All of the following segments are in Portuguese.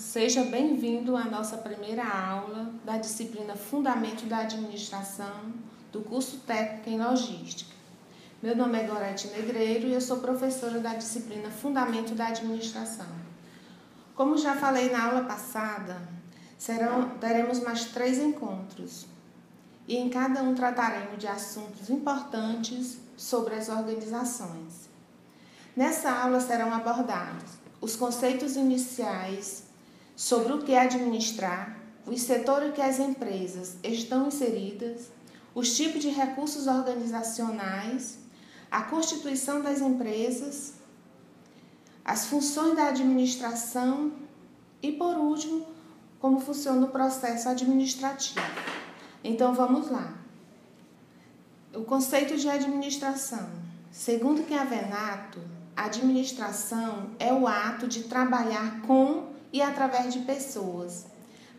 seja bem-vindo à nossa primeira aula da disciplina Fundamento da Administração do curso Técnico em Logística. Meu nome é Gorete Negreiro e eu sou professora da disciplina Fundamento da Administração. Como já falei na aula passada, teremos mais 3 encontros e em cada um trataremos de assuntos importantes sobre as organizações. Nessa aula serão abordados os conceitos iniciais sobre o que é administrar, os setores em que as empresas estão inseridas, os tipos de recursos organizacionais, a constituição das empresas, as funções da administração e, por último, como funciona o processo administrativo. Então, vamos lá. O conceito de administração. Segundo Chiavenato, a administração é o ato de trabalhar com e através de pessoas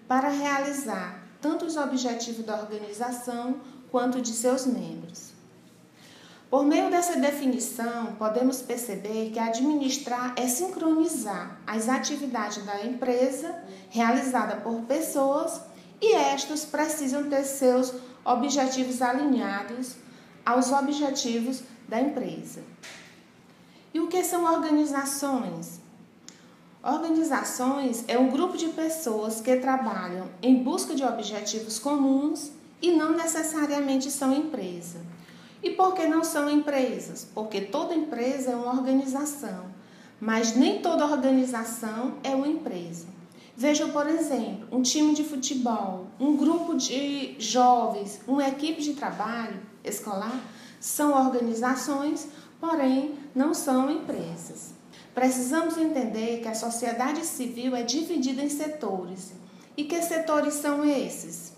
para realizar tanto os objetivos da organização quanto de seus membros. Por meio dessa definição, podemos perceber que administrar é sincronizar as atividades da empresa realizadas por pessoas e estas precisam ter seus objetivos alinhados aos objetivos da empresa. E o que são organizações? Organizações é um grupo de pessoas que trabalham em busca de objetivos comuns e não necessariamente são empresas. E por que não são empresas? Porque toda empresa é uma organização, mas nem toda organização é uma empresa. Veja, por exemplo, um time de futebol, um grupo de jovens, uma equipe de trabalho escolar são organizações, porém não são empresas. Precisamos entender que a sociedade civil é dividida em setores. E que setores são esses?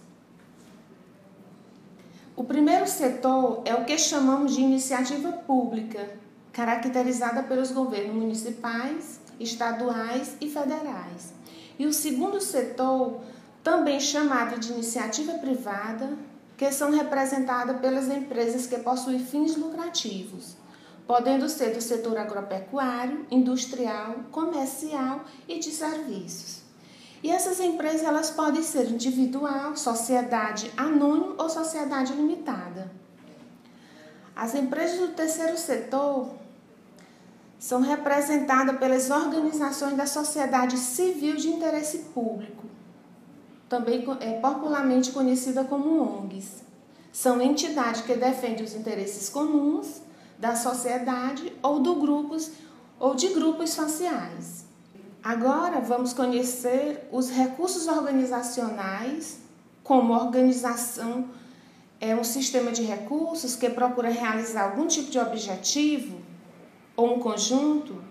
O primeiro setor é o que chamamos de iniciativa pública, caracterizada pelos governos municipais, estaduais e federais. E o segundo setor, também chamado de iniciativa privada, que são representadas pelas empresas que possuem fins lucrativos, podendo ser do setor agropecuário, industrial, comercial e de serviços. E essas empresas elas podem ser individual, sociedade anônima ou sociedade limitada. As empresas do terceiro setor são representadas pelas organizações da sociedade civil de interesse público, também é popularmente conhecida como ONGs. São entidades que defendem os interesses comuns da sociedade ou de grupos sociais. Agora vamos conhecer os recursos organizacionais, como organização é um sistema de recursos que procura realizar algum tipo de objetivo ou um conjunto.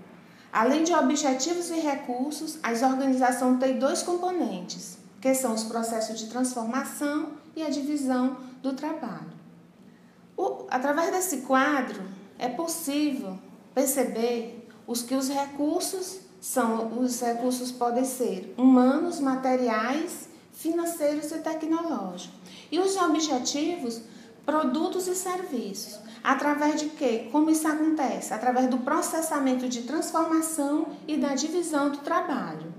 Além de objetivos e recursos, as organizações têm 2 componentes, que são os processos de transformação e a divisão do trabalho. Através desse quadro, é possível perceber que os recursos podem ser humanos, materiais, financeiros e tecnológicos. E os objetivos, produtos e serviços. Através de quê? Como isso acontece? Através do processamento de transformação e da divisão do trabalho.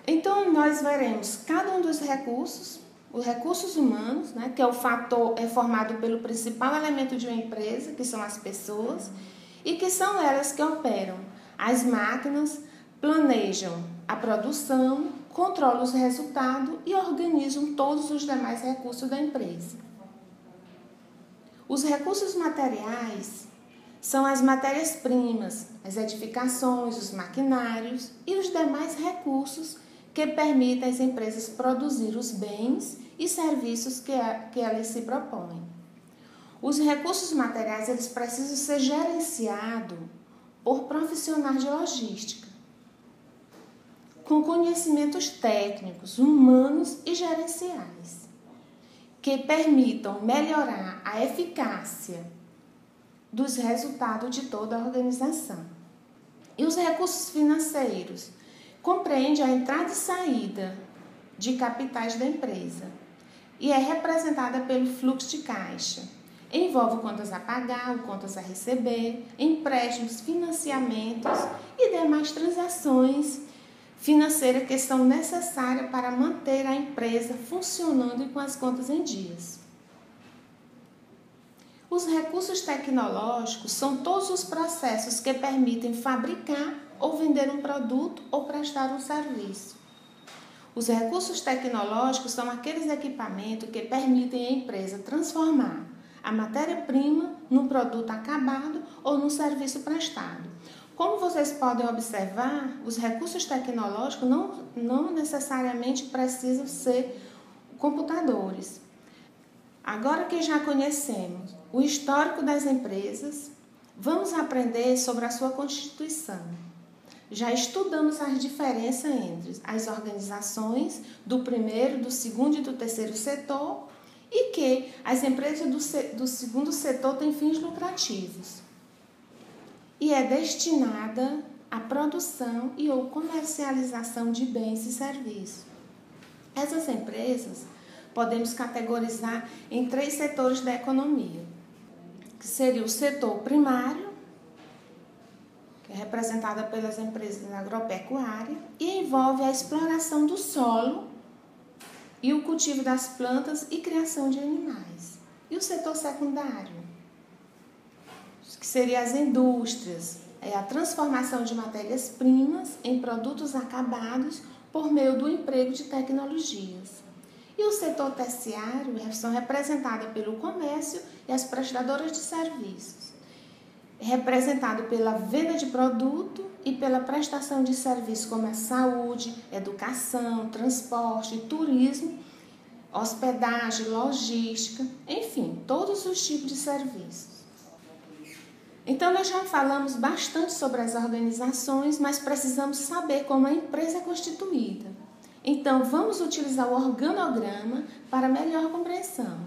Então, nós veremos cada um dos recursos, os recursos humanos, que é o fator formado pelo principal elemento de uma empresa, que são as pessoas, e que são elas que operam as máquinas, planejam a produção, controlam os resultados e organizam todos os demais recursos da empresa. Os recursos materiais são as matérias-primas, as edificações, os maquinários e os demais recursos que permitem às empresas produzir os bens e serviços que elas se propõem. Os recursos materiais eles precisam ser gerenciados por profissionais de logística, com conhecimentos técnicos, humanos e gerenciais, que permitam melhorar a eficácia dos resultados de toda a organização. E os recursos financeiros compreende a entrada e saída de capitais da empresa e é representada pelo fluxo de caixa. Envolve contas a pagar, contas a receber, empréstimos, financiamentos e demais transações financeira que são necessárias para manter a empresa funcionando e com as contas em dias. Os recursos tecnológicos são todos os processos que permitem fabricar ou vender um produto ou prestar um serviço. Os recursos tecnológicos são aqueles equipamentos que permitem a empresa transformar a matéria-prima num produto acabado ou num serviço prestado. Como vocês podem observar, os recursos tecnológicos não necessariamente precisam ser computadores. Agora que já conhecemos o histórico das empresas, vamos aprender sobre a sua constituição. Já estudamos as diferenças entre as organizações do primeiro, do segundo e do terceiro setor e que as empresas do segundo setor têm fins lucrativos e é destinada à produção e ou comercialização de bens e serviços. Essas empresas podemos categorizar em 3 setores da economia, que seria o setor primário, que é representada pelas empresas agropecuárias e envolve a exploração do solo e o cultivo das plantas e criação de animais. E o setor secundário, que seria as indústrias, é a transformação de matérias-primas em produtos acabados por meio do emprego de tecnologias. E o setor terciário são representados pelo comércio e as prestadoras de serviços, representado pela venda de produto e pela prestação de serviços como a saúde, educação, transporte, turismo, hospedagem, logística, enfim, todos os tipos de serviços. Então, nós já falamos bastante sobre as organizações, mas precisamos saber como a empresa é constituída. Então, vamos utilizar o organograma para melhor compreensão.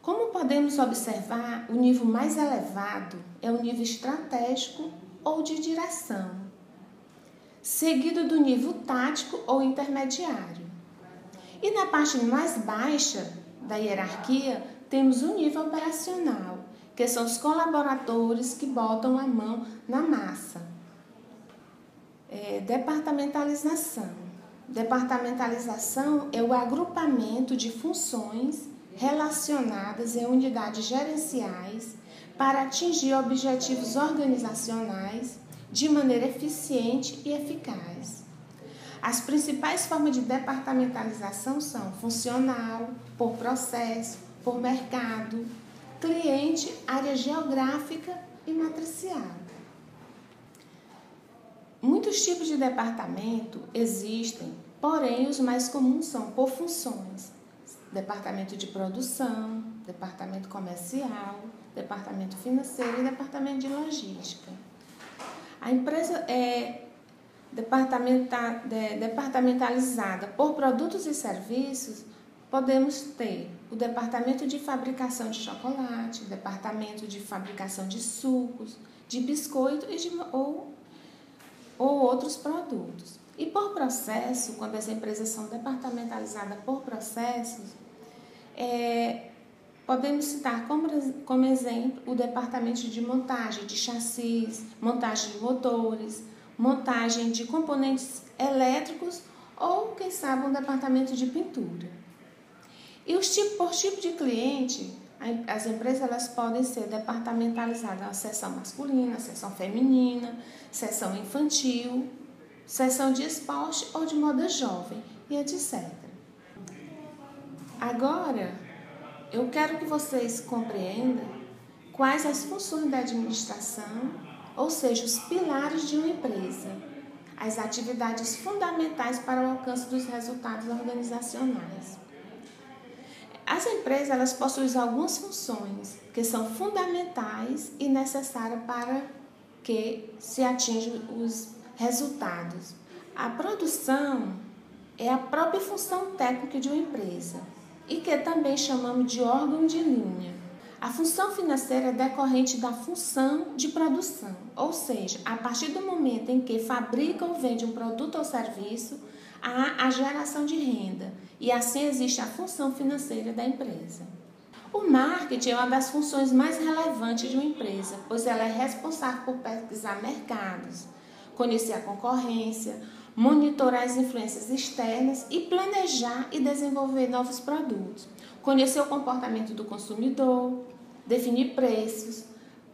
Como podemos observar, o nível mais elevado é o nível estratégico ou de direção, seguido do nível tático ou intermediário. E na parte mais baixa da hierarquia, temos o nível operacional, que são os colaboradores que botam a mão na massa. Departamentalização. Departamentalização é o agrupamento de funções relacionadas em unidades gerenciais para atingir objetivos organizacionais de maneira eficiente e eficaz. As principais formas de departamentalização são funcional, por processo, por mercado, cliente, área geográfica e matricial. Muitos tipos de departamento existem, porém os mais comuns são por funções. Departamento de produção, departamento comercial, departamento financeiro e departamento de logística. A empresa é departamentalizada por produtos e serviços. Podemos ter o departamento de fabricação de chocolate, departamento de fabricação de sucos, de biscoito ou outros produtos. E por processo, quando as empresas são departamentalizadas por processos, podemos citar como exemplo o departamento de montagem de chassis, montagem de motores, montagem de componentes elétricos ou, quem sabe, um departamento de pintura. E por tipo de cliente, as empresas elas podem ser departamentalizadas na seção masculina, seção feminina, seção infantil, seção de esporte ou de moda jovem e etc. Agora, eu quero que vocês compreendam quais as funções da administração, ou seja, os pilares de uma empresa, as atividades fundamentais para o alcance dos resultados organizacionais. As empresas elas possuem algumas funções que são fundamentais e necessárias para que se atinjam os resultados. A produção é a própria função técnica de uma empresa e que também chamamos de órgão de linha. A função financeira é decorrente da função de produção, ou seja, a partir do momento em que fabrica ou vende um produto ou serviço, há a geração de renda e assim existe a função financeira da empresa. O marketing é uma das funções mais relevantes de uma empresa, pois ela é responsável por pesquisar mercados, conhecer a concorrência, monitorar as influências externas e planejar e desenvolver novos produtos, conhecer o comportamento do consumidor, definir preços,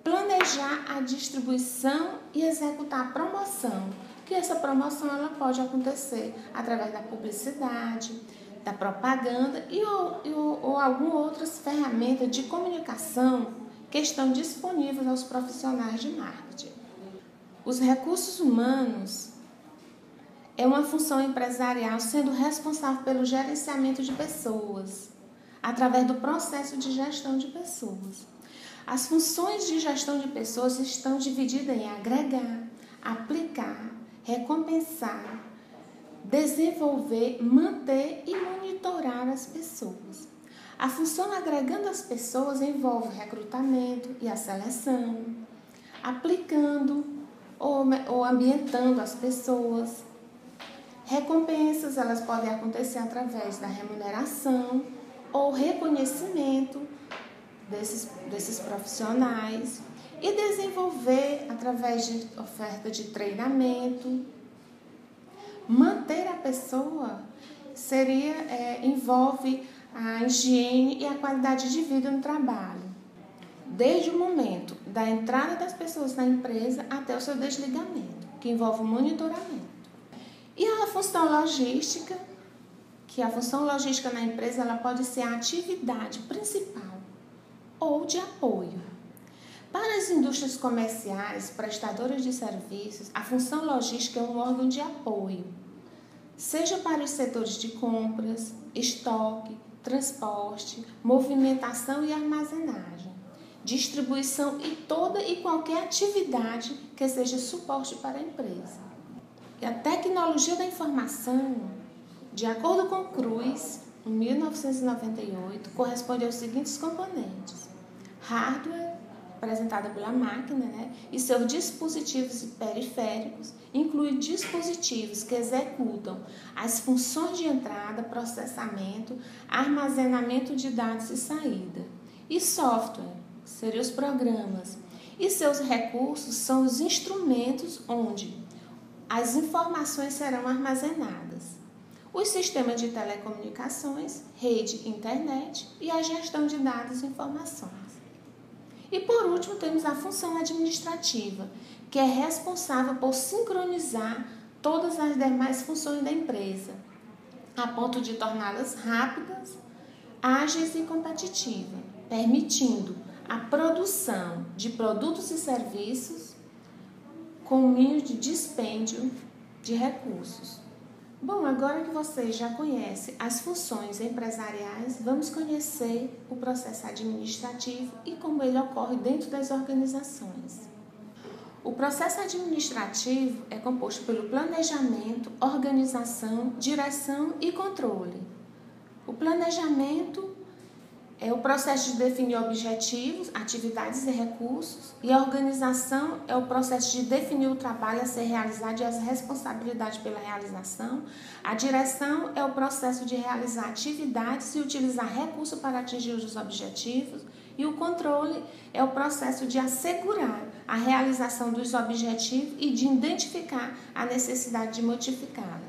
planejar a distribuição e executar a promoção, que essa promoção ela pode acontecer através da publicidade, da propaganda ou algumas outras ferramentas de comunicação que estão disponíveis aos profissionais de marketing. Os recursos humanos é uma função empresarial sendo responsável pelo gerenciamento de pessoas, através do processo de gestão de pessoas. As funções de gestão de pessoas estão divididas em agregar, aplicar, recompensar, desenvolver, manter e monitorar as pessoas. A função agregando as pessoas envolve o recrutamento e a seleção, aplicando ou ambientando as pessoas. Recompensas, elas podem acontecer através da remuneração ou reconhecimento desses profissionais e desenvolver através de oferta de treinamento. Manter a pessoa envolve a higiene e a qualidade de vida no trabalho, desde o momento da entrada das pessoas na empresa até o seu desligamento, que envolve o monitoramento. E a função logística, que a função logística na empresa ela pode ser a atividade principal ou de apoio. Para as indústrias comerciais, prestadoras de serviços, a função logística é um órgão de apoio, seja para os setores de compras, estoque, transporte, movimentação e armazenagem, distribuição e toda e qualquer atividade que seja suporte para a empresa. E a tecnologia da informação, de acordo com Cruz, em 1998, corresponde aos seguintes componentes: hardware, representada pela máquina, e seus dispositivos e periféricos, inclui dispositivos que executam as funções de entrada, processamento, armazenamento de dados e saída. E software, seriam os programas, e seus recursos são os instrumentos onde as informações serão armazenadas. Os sistemas de telecomunicações, rede, internet e a gestão de dados e informações. E por último temos a função administrativa, que é responsável por sincronizar todas as demais funções da empresa, a ponto de torná-las rápidas, ágeis e competitivas, permitindo a produção de produtos e serviços com meio de dispêndio de recursos. Bom, agora que vocês já conhecem as funções empresariais, vamos conhecer o processo administrativo e como ele ocorre dentro das organizações. O processo administrativo é composto pelo planejamento, organização, direção e controle. O planejamento é o processo de definir objetivos, atividades e recursos, e a organização é o processo de definir o trabalho a ser realizado e as responsabilidades pela realização. A direção é o processo de realizar atividades e utilizar recursos para atingir os objetivos, e o controle é o processo de assegurar a realização dos objetivos e de identificar a necessidade de modificá-la.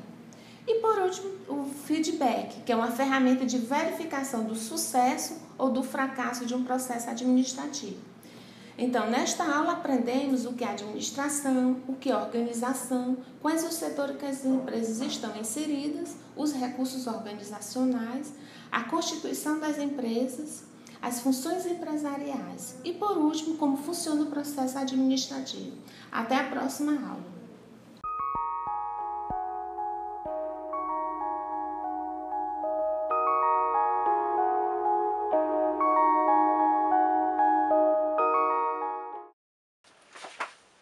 E por último, o feedback, que é uma ferramenta de verificação do sucesso ou do fracasso de um processo administrativo. Então, nesta aula aprendemos o que é administração, o que é organização, quais os setores que as empresas estão inseridas, os recursos organizacionais, a constituição das empresas, as funções empresariais e, por último, como funciona o processo administrativo. Até a próxima aula.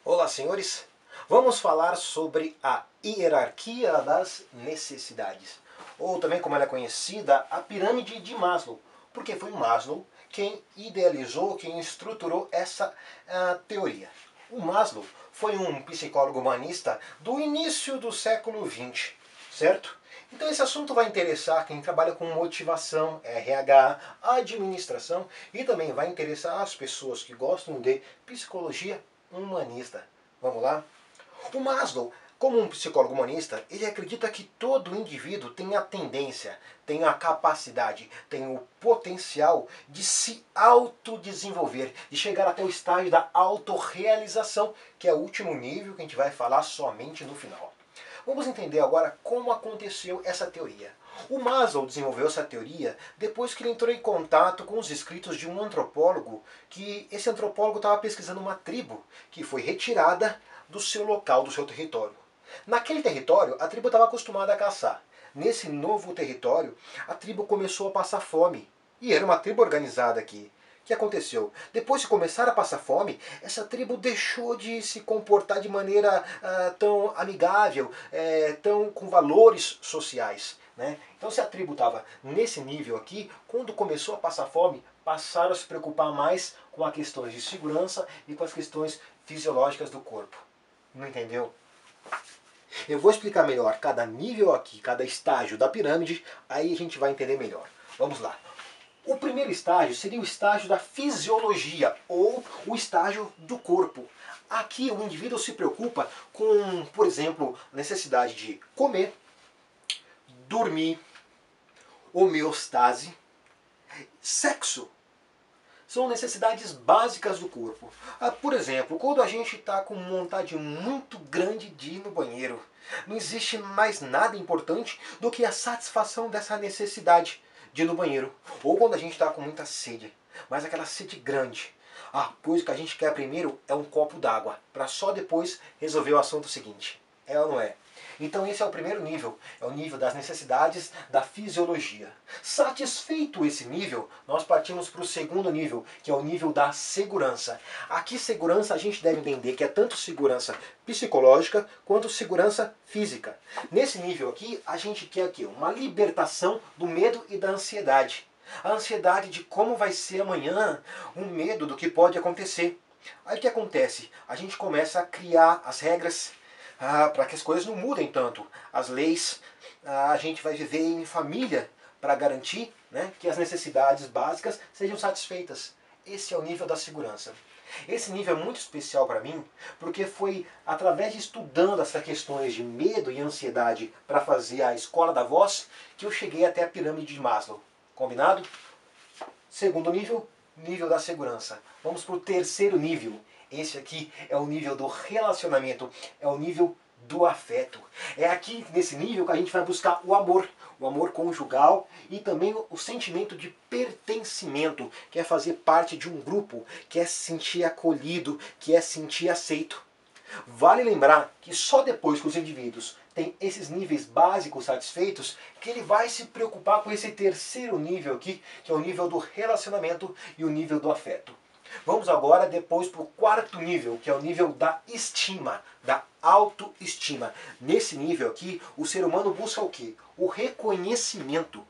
Olá, senhores! Vamos falar sobre a hierarquia das necessidades, ou também como ela é conhecida, a pirâmide de Maslow, porque foi Maslow quem idealizou, quem estruturou essa teoria. O Maslow foi um psicólogo humanista do início do século XX, certo? Então esse assunto vai interessar quem trabalha com motivação, RH, administração, e também vai interessar as pessoas que gostam de psicologia humanista. Vamos lá? O Maslow Como um psicólogo humanista, ele acredita que todo indivíduo tem a tendência, tem a capacidade, tem o potencial de se autodesenvolver, de chegar até o estágio da autorrealização, que é o último nível que a gente vai falar somente no final. Vamos entender agora como aconteceu essa teoria. O Maslow desenvolveu essa teoria depois que ele entrou em contato com os escritos de um antropólogo, que esse antropólogo estava pesquisando uma tribo que foi retirada do seu local, do seu território. Naquele território, a tribo estava acostumada a caçar. Nesse novo território, a tribo começou a passar fome. E era uma tribo organizada aqui. O que aconteceu? Depois de começar a passar fome, essa tribo deixou de se comportar de maneira tão amigável, tão com valores sociais. Né? Então, se a tribo estava nesse nível aqui, quando começou a passar fome, passaram a se preocupar mais com as questões de segurança e com as questões fisiológicas do corpo. Não entendeu? Eu vou explicar melhor cada nível aqui, cada estágio da pirâmide, aí a gente vai entender melhor. Vamos lá. O primeiro estágio seria o estágio da fisiologia, ou o estágio do corpo. Aqui o indivíduo se preocupa com, por exemplo, necessidade de comer, dormir, homeostase, sexo. São necessidades básicas do corpo. Por exemplo, quando a gente está com vontade muito grande de ir no banheiro, não existe mais nada importante do que a satisfação dessa necessidade de ir no banheiro. Ou quando a gente está com muita sede, mas aquela sede grande. Pois o que a gente quer primeiro é um copo d'água, para só depois resolver o assunto seguinte. É ou não é? Então esse é o primeiro nível, é o nível das necessidades da fisiologia. Satisfeito esse nível, nós partimos para o segundo nível, que é o nível da segurança. Aqui segurança a gente deve entender que é tanto segurança psicológica quanto segurança física. Nesse nível aqui, a gente quer aqui uma libertação do medo e da ansiedade. A ansiedade de como vai ser amanhã, um medo do que pode acontecer. Aí o que acontece? A gente começa a criar as regras, para que as coisas não mudem tanto. As leis, a gente vai viver em família para garantir, né, que as necessidades básicas sejam satisfeitas. Esse é o nível da segurança. Esse nível é muito especial para mim, porque foi através de estudando essas questões de medo e ansiedade para fazer a escola da voz que eu cheguei até a pirâmide de Maslow. Combinado? Segundo nível, nível da segurança. Vamos para o terceiro nível. Esse aqui é o nível do relacionamento, é o nível do afeto. É aqui nesse nível que a gente vai buscar o amor conjugal e também o sentimento de pertencimento, que é fazer parte de um grupo, que é se sentir acolhido, que é se sentir aceito. Vale lembrar que só depois que os indivíduos têm esses níveis básicos satisfeitos, que ele vai se preocupar com esse terceiro nível aqui, que é o nível do relacionamento e o nível do afeto. Vamos agora depois para o quarto nível, que é o nível da estima, da autoestima. Nesse nível aqui, o ser humano busca o quê? O reconhecimento.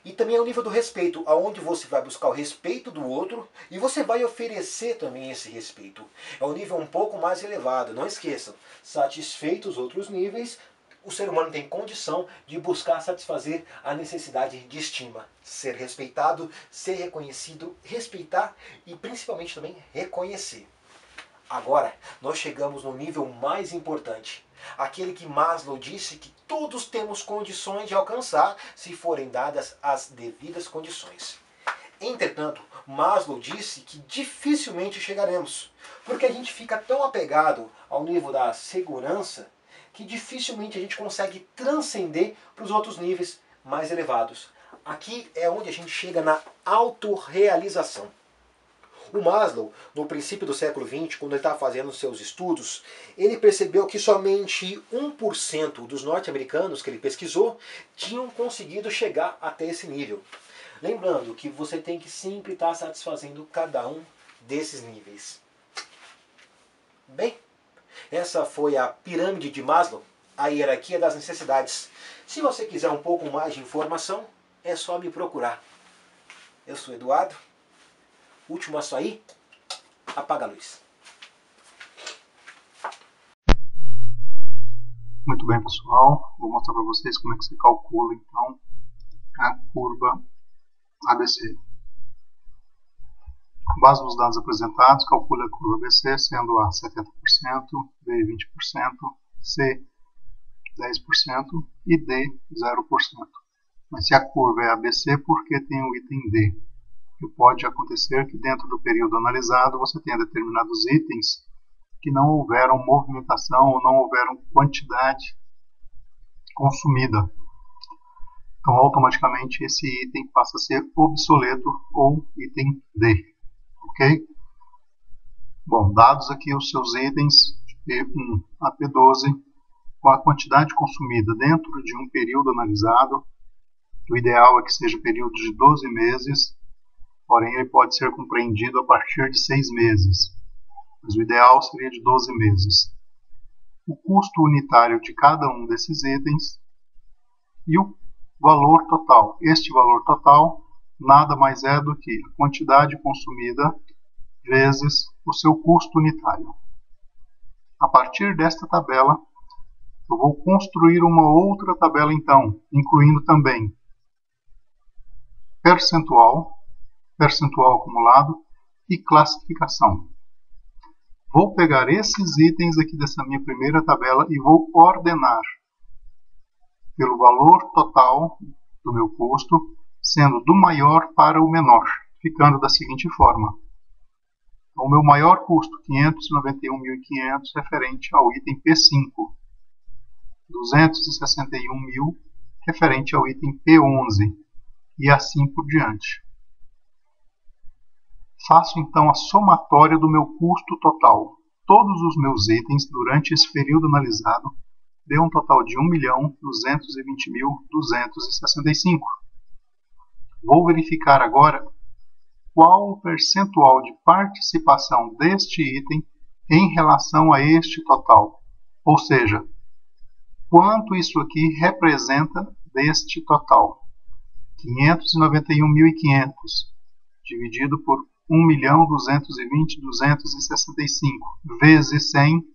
E também é o nível do respeito, aonde você vai buscar o respeito do outro e você vai oferecer também esse respeito. É um nível um pouco mais elevado, não esqueçam. Satisfeitos os outros níveis, o ser humano tem condição de buscar satisfazer a necessidade de estima. Ser respeitado, ser reconhecido, respeitar e principalmente também reconhecer. Agora, nós chegamos no nível mais importante. Aquele que Maslow disse que todos temos condições de alcançar se forem dadas as devidas condições. Entretanto, Maslow disse que dificilmente chegaremos, porque a gente fica tão apegado ao nível da segurança que dificilmente a gente consegue transcender para os outros níveis mais elevados. Aqui é onde a gente chega na autorrealização. O Maslow, no princípio do século XX, quando ele estava fazendo seus estudos, ele percebeu que somente 1% dos norte-americanos que ele pesquisou tinham conseguido chegar até esse nível. Lembrando que você tem que sempre estar satisfazendo cada um desses níveis. Bem, essa foi a pirâmide de Maslow, a hierarquia das necessidades. Se você quiser um pouco mais de informação, é só me procurar. Eu sou Eduardo. Último a sair, apaga a luz. Muito bem, pessoal. Vou mostrar para vocês como é que se calcula, então, a curva ABC. Com base nos dados apresentados, calcule a curva ABC sendo A 70%, B 20%, C 10% e D 0%. Mas se a curva é ABC, por que tem o item D? Porque pode acontecer que dentro do período analisado você tenha determinados itens que não houveram movimentação ou não houveram quantidade consumida. Então, automaticamente, esse item passa a ser obsoleto ou item D. Ok? Bom, dados aqui os seus itens de P1 a P12, com a quantidade consumida dentro de um período analisado, o ideal é que seja período de 12 meses, porém ele pode ser compreendido a partir de 6 meses, mas o ideal seria de 12 meses. O custo unitário de cada um desses itens e o valor total. Este valor total nada mais é do que a quantidade consumida vezes o seu custo unitário. A partir desta tabela, eu vou construir uma outra tabela então, incluindo também percentual acumulado e classificação. Vou pegar esses itens aqui dessa minha primeira tabela e vou ordenar pelo valor total do meu custo, sendo do maior para o menor, ficando da seguinte forma. O meu maior custo, 591.500, referente ao item P5. 261.000, referente ao item P11. E assim por diante. Faço então a somatória do meu custo total. Todos os meus itens durante esse período analisado deu um total de 1.220.265. Vou verificar agora qual o percentual de participação deste item em relação a este total. Ou seja, quanto isso aqui representa deste total. 591.500 dividido por 1.220.265 vezes 100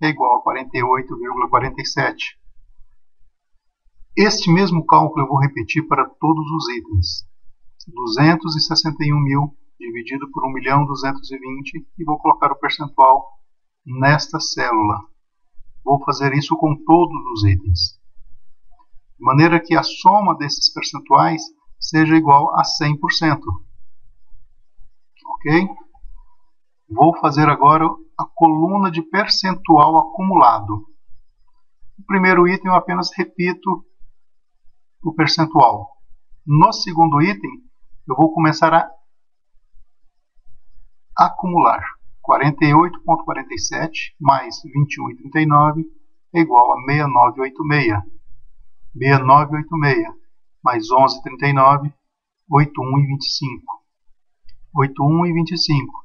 é igual a 48,47. Este mesmo cálculo eu vou repetir para todos os itens. 261.000 dividido por 1.220 e vou colocar o percentual nesta célula. Vou fazer isso com todos os itens. De maneira que a soma desses percentuais seja igual a 100%. Ok? Vou fazer agora a coluna de percentual acumulado. No primeiro item eu apenas repito o percentual. No segundo item eu vou começar a acumular. 48,47 mais 21,39 é igual a 69,86. 69,86 mais 11,39, 81,25. 81,25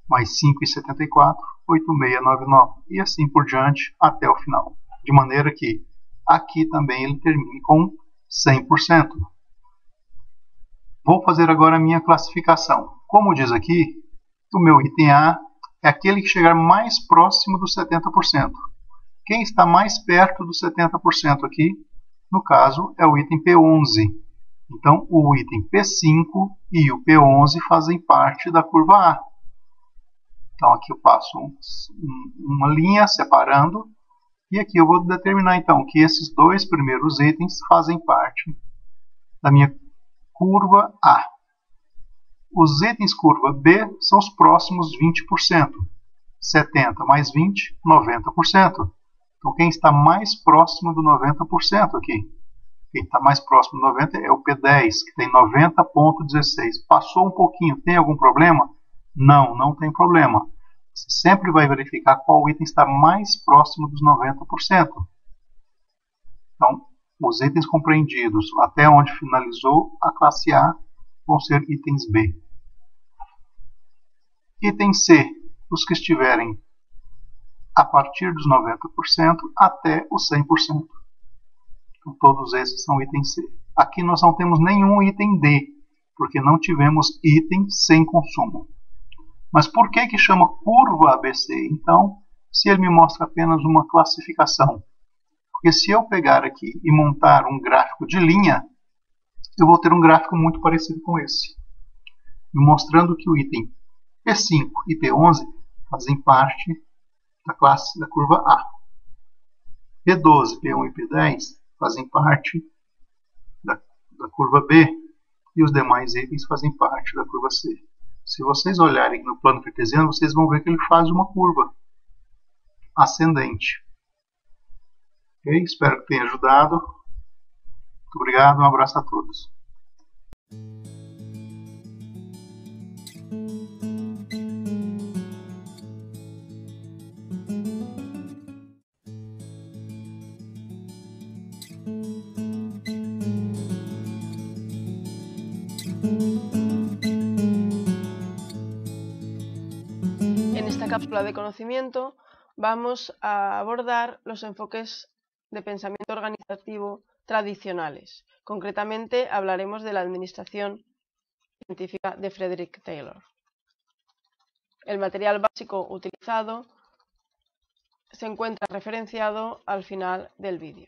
mais 5,74, 86,99. E assim por diante até o final. De maneira que aqui também ele termine com 100%. Vou fazer agora a minha classificação. Como diz aqui, o meu item A é aquele que chegar mais próximo do 70%. Quem está mais perto do 70% aqui, no caso, é o item P11. Então, o item P5 e o P11 fazem parte da curva A. Então, aqui eu passo uma linha separando. E aqui eu vou determinar, então, que esses dois primeiros itens fazem parte da minha curva A. Os itens curva B são os próximos 20%. 70 mais 20, 90%. Então, quem está mais próximo do 90% aqui? Quem está mais próximo do 90% é o P10, que tem 90,16. Passou um pouquinho, tem algum problema? Não, não tem problema. Você sempre vai verificar qual item está mais próximo dos 90%. Então, os itens compreendidos até onde finalizou a classe A vão ser itens B. Item C, os que estiverem a partir dos 90% até os 100%. Então, todos esses são itens C. Aqui nós não temos nenhum item D, porque não tivemos item sem consumo. Mas por que chama curva ABC? Então, se ele me mostra apenas uma classificação. Porque se eu pegar aqui e montar um gráfico de linha, eu vou ter um gráfico muito parecido com esse. Mostrando que o item P5 e P11 fazem parte da classe da curva A. P12, P1 e P10 fazem parte da curva B e os demais itens fazem parte da curva C. Se vocês olharem no plano cartesiano, vocês vão ver que ele faz uma curva ascendente. Ok? Espero que tenha ajudado. Muito obrigado, um abraço a todos. En esta cápsula de conocimiento vamos a abordar los enfoques de pensamiento organizativo tradicionales. Concretamente hablaremos de la administración científica de Frederick Taylor. El material básico utilizado se encuentra referenciado al final del vídeo.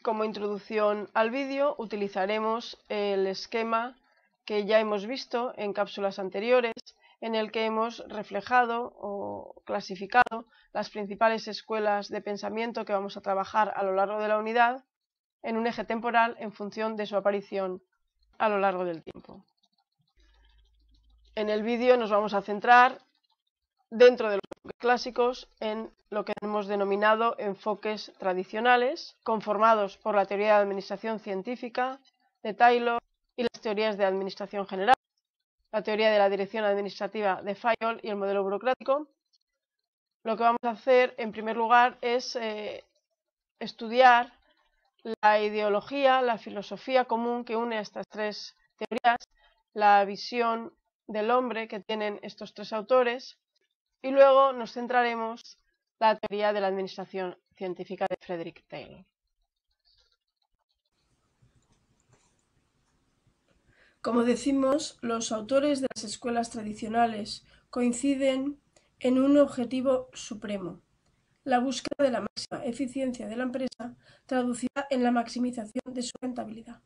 Como introducción al vídeo utilizaremos el esquema que ya hemos visto en cápsulas anteriores, en el que hemos reflejado o clasificado las principales escuelas de pensamiento que vamos a trabajar a lo largo de la unidad en un eje temporal en función de su aparición a lo largo del tiempo. En el vídeo nos vamos a centrar, dentro de los enfoques clásicos, en lo que hemos denominado enfoques tradicionales, conformados por la teoría de administración científica de Taylor y las teorías de administración general, la teoría de la dirección administrativa de Fayol y el modelo burocrático. Lo que vamos a hacer en primer lugar es estudiar la ideología, la filosofía común que une a estas tres teorías, la visión del hombre que tienen estos tres autores, y luego nos centraremos en la teoría de la administración científica de Frederick Taylor. Como decimos, los autores de las escuelas tradicionales coinciden en un objetivo supremo: la búsqueda de la máxima eficiencia de la empresa, traducida en la maximización de su rentabilidad.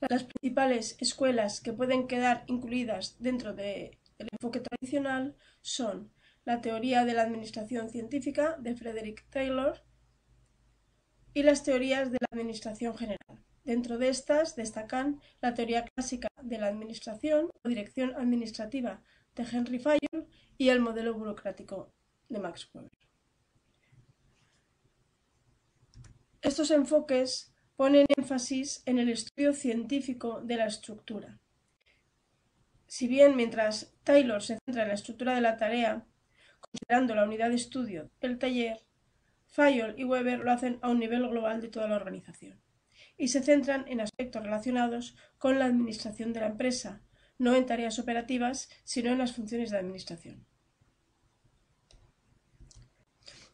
Las principales escuelas que pueden quedar incluidas dentro del enfoque tradicional son la teoría de la administración científica de Frederick Taylor y las teorías de la administración general. Dentro de estas destacan la teoría clásica de la administración o dirección administrativa de Henry Fayol y el modelo burocrático de Max Weber. Estos enfoques ponen énfasis en el estudio científico de la estructura. Si bien mientras Taylor se centra en la estructura de la tarea, considerando la unidad de estudio del taller, Fayol y Weber lo hacen a un nivel global de toda la organización y se centran en aspectos relacionados con la administración de la empresa, no en tareas operativas, sino en las funciones de administración.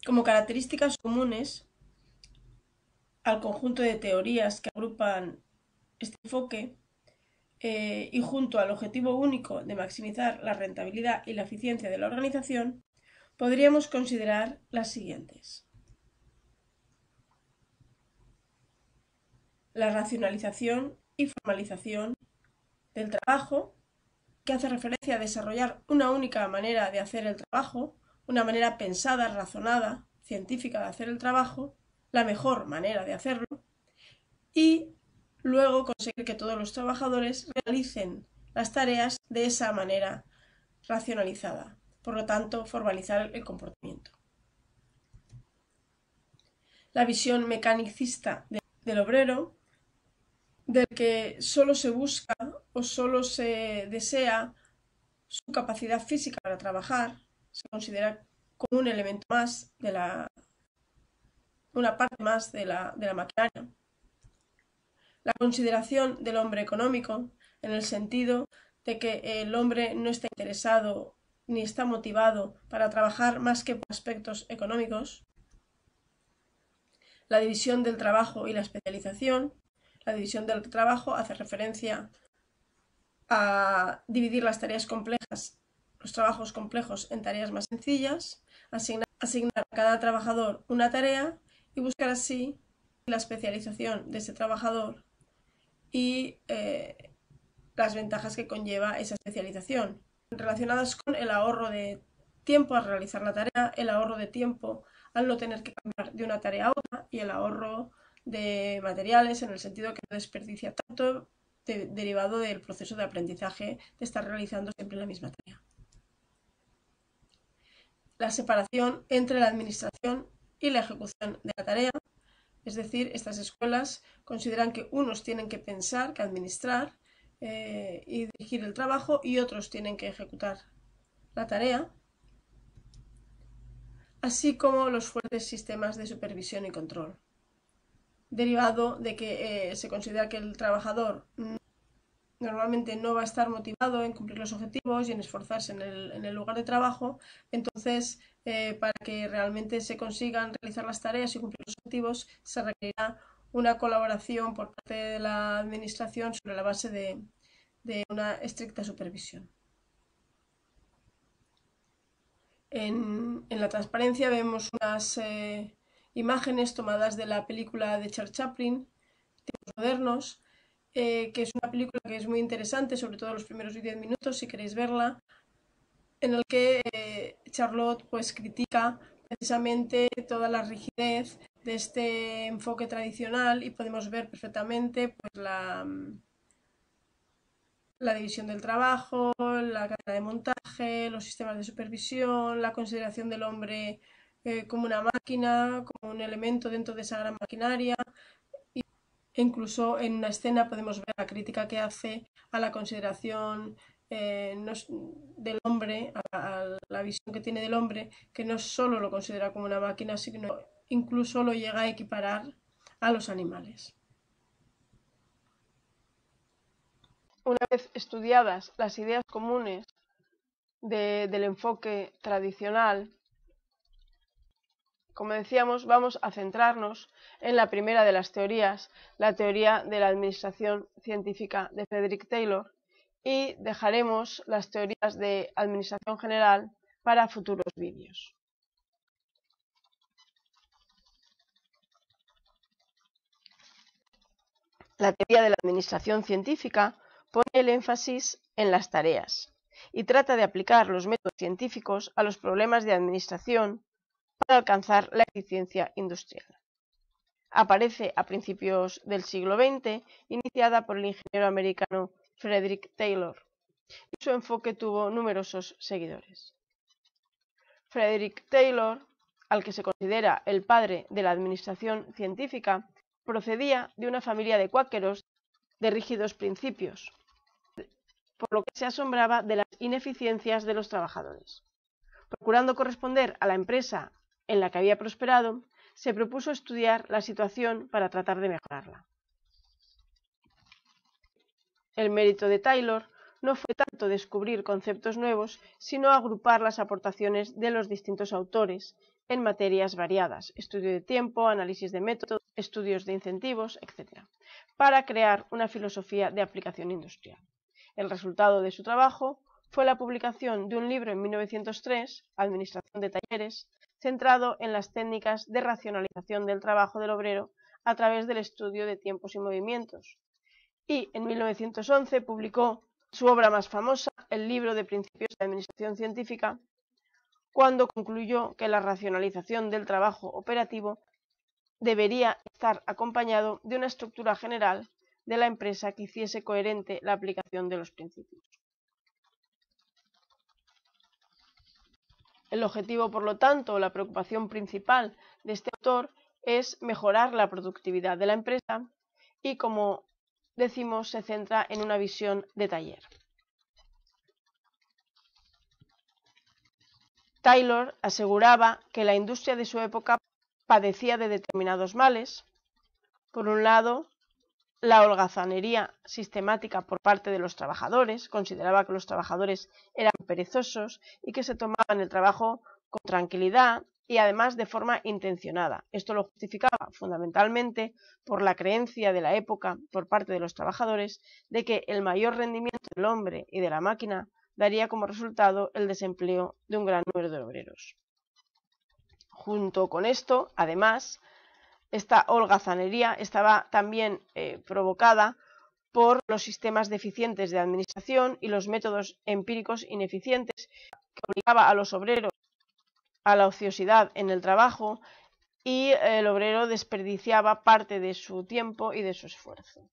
Como características comunes al conjunto de teorías que agrupan este enfoque, y junto al objetivo único de maximizar la rentabilidad y la eficiencia de la organización, podríamos considerar las siguientes: la racionalización y formalización del trabajo, que hace referencia a desarrollar una única manera de hacer el trabajo, una manera pensada, razonada, científica de hacer el trabajo, la mejor manera de hacerlo, y luego conseguir que todos los trabajadores realicen las tareas de esa manera racionalizada, por lo tanto formalizar el comportamiento. La visión mecanicista del obrero, del que solo se busca o solo se desea su capacidad física para trabajar, se considera como un elemento más una parte más de la maquinaria. La consideración del hombre económico, en el sentido de que el hombre no está interesado ni está motivado para trabajar más que por aspectos económicos. La división del trabajo y la especialización. La división del trabajo hace referencia a dividir las tareas complejas, los trabajos complejos, en tareas más sencillas, asignar a cada trabajador una tarea y buscar así la especialización de ese trabajador y las ventajas que conlleva esa especialización, relacionadas con el ahorro de tiempo al realizar la tarea, el ahorro de tiempo al no tener que cambiar de una tarea a otra y el ahorro de materiales en el sentido que no desperdicia tanto derivado del proceso de aprendizaje de estar realizando siempre la misma tarea. La separación entre la administración y la ejecución de la tarea, es decir, estas escuelas consideran que unos tienen que pensar, que administrar y dirigir el trabajo y otros tienen que ejecutar la tarea, así como los fuertes sistemas de supervisión y control, derivado de que se considera que el trabajador normalmente no va a estar motivado en cumplir los objetivos y en esforzarse en el lugar de trabajo, entonces para que realmente se consigan realizar las tareas y cumplir los objetivos se requerirá una colaboración por parte de la administración sobre la base de una estricta supervisión. En la transparencia vemos unas imágenes tomadas de la película de Charles Chaplin, Tiempos Modernos, que es una película que es muy interesante, sobre todo los primeros 10 minutos, si queréis verla, en el que Charlotte pues critica precisamente toda la rigidez de este enfoque tradicional y podemos ver perfectamente pues, la división del trabajo, la cadena de montaje, los sistemas de supervisión, la consideración del hombre como una máquina, como un elemento dentro de esa gran maquinaria. E incluso en una escena podemos ver la crítica que hace a la consideración del hombre, a la visión que tiene del hombre, que no solo lo considera como una máquina, sino incluso lo llega a equiparar a los animales. Una vez estudiadas las ideas comunes del enfoque tradicional, como decíamos, vamos a centrarnos en la primera de las teorías, la teoría de la administración científica de Frederick Taylor, y dejaremos las teorías de administración general para futuros vídeos. La teoría de la administración científica pone el énfasis en las tareas y trata de aplicar los métodos científicos a los problemas de administración para alcanzar la eficiencia industrial. Aparece a principios del siglo XX, iniciada por el ingeniero americano Frederick Taylor, y su enfoque tuvo numerosos seguidores. Frederick Taylor, al que se considera el padre de la administración científica, procedía de una familia de cuáqueros de rígidos principios, por lo que se asombraba de las ineficiencias de los trabajadores. Procurando corresponder a la empresa en la que había prosperado, se propuso estudiar la situación para tratar de mejorarla. El mérito de Taylor no fue tanto descubrir conceptos nuevos, sino agrupar las aportaciones de los distintos autores en materias variadas, estudio de tiempo, análisis de métodos, estudios de incentivos, etc., para crear una filosofía de aplicación industrial. El resultado de su trabajo fue la publicación de un libro en 1903, Administración de talleres, centrado en las técnicas de racionalización del trabajo del obrero a través del estudio de tiempos y movimientos. Y en 1911 publicó su obra más famosa, el libro de Principios de Administración Científica, cuando concluyó que la racionalización del trabajo operativo debería estar acompañado de una estructura general de la empresa que hiciese coherente la aplicación de los principios. El objetivo, por lo tanto, la preocupación principal de este autor es mejorar la productividad de la empresa y, como decimos, se centra en una visión de taller. Taylor aseguraba que la industria de su época padecía de determinados males. Por un lado, la holgazanería sistemática por parte de los trabajadores, consideraba que los trabajadores eran perezosos y que se tomaban el trabajo con tranquilidad y además de forma intencionada. Esto lo justificaba fundamentalmente por la creencia de la época por parte de los trabajadores de que el mayor rendimiento del hombre y de la máquina daría como resultado el desempleo de un gran número de obreros. Junto con esto, además, esta holgazanería estaba también provocada por los sistemas deficientes de administración y los métodos empíricos ineficientes, que obligaba a los obreros a la ociosidad en el trabajo y el obrero desperdiciaba parte de su tiempo y de su esfuerzo.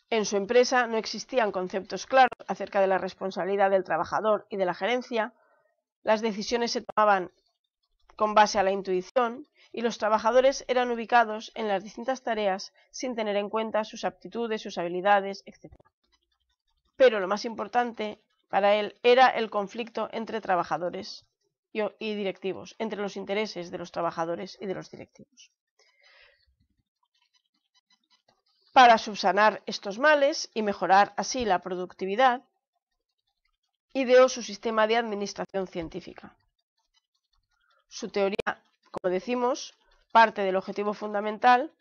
En su empresa no existían conceptos claros acerca de la responsabilidad del trabajador y de la gerencia, las decisiones se tomaban con base a la intuición y los trabajadores eran ubicados en las distintas tareas sin tener en cuenta sus aptitudes, sus habilidades, etc. Pero lo más importante para él era el conflicto entre trabajadores y directivos, entre los intereses de los trabajadores y de los directivos. Para subsanar estos males y mejorar así la productividad, ideó su sistema de administración científica. Su teoría, como decimos, parte del objetivo fundamental,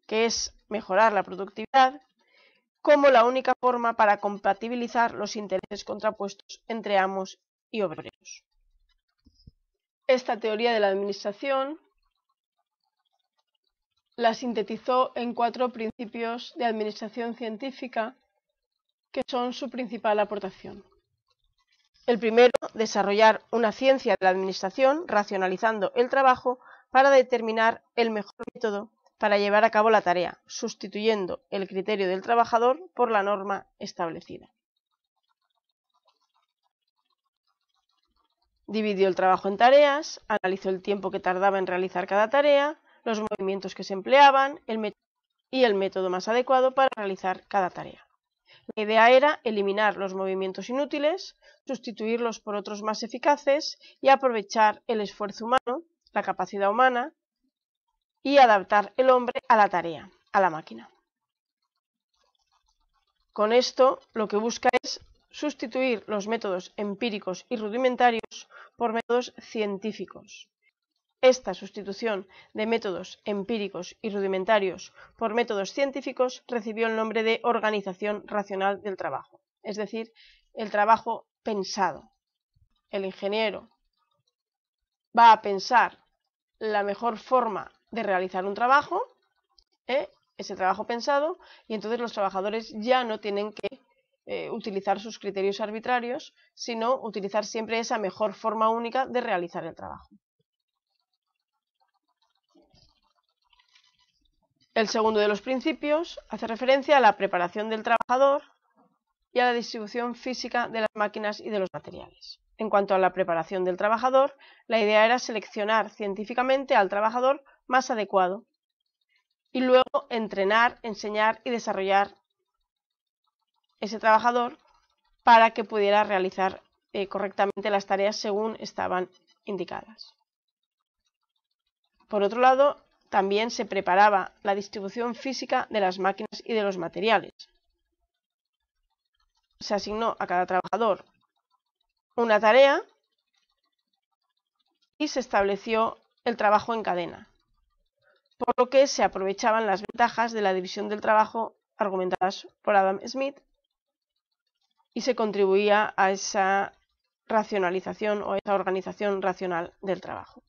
que es mejorar la productividad, como la única forma para compatibilizar los intereses contrapuestos entre amos y obreros. Esta teoría de la administración la sintetizó en 4 principios de administración científica que son su principal aportación. El primero, desarrollar una ciencia de la administración racionalizando el trabajo para determinar el mejor método para llevar a cabo la tarea, sustituyendo el criterio del trabajador por la norma establecida. Dividió el trabajo en tareas, analizó el tiempo que tardaba en realizar cada tarea, los movimientos que se empleaban y el método más adecuado para realizar cada tarea. La idea era eliminar los movimientos inútiles, sustituirlos por otros más eficaces y aprovechar el esfuerzo humano, la capacidad humana, y adaptar el hombre a la tarea, a la máquina. Con esto lo que busca es sustituir los métodos empíricos y rudimentarios por métodos científicos. Esta sustitución de métodos empíricos y rudimentarios por métodos científicos recibió el nombre de organización racional del trabajo, es decir, el trabajo pensado. El ingeniero va a pensar la mejor forma de realizar un trabajo, ese trabajo pensado, y entonces los trabajadores ya no tienen que utilizar sus criterios arbitrarios, sino utilizar siempre esa mejor forma única de realizar el trabajo. El segundo de los principios hace referencia a la preparación del trabajador y a la distribución física de las máquinas y de los materiales. En cuanto a la preparación del trabajador, la idea era seleccionar científicamente al trabajador más adecuado y luego entrenar, enseñar y desarrollar ese trabajador para que pudiera realizar correctamente las tareas según estaban indicadas. Por otro lado, también se preparaba la distribución física de las máquinas y de los materiales. Se asignó a cada trabajador una tarea y se estableció el trabajo en cadena, por lo que se aprovechaban las ventajas de la división del trabajo argumentadas por Adam Smith y se contribuía a esa racionalización o esa organización racional del trabajo.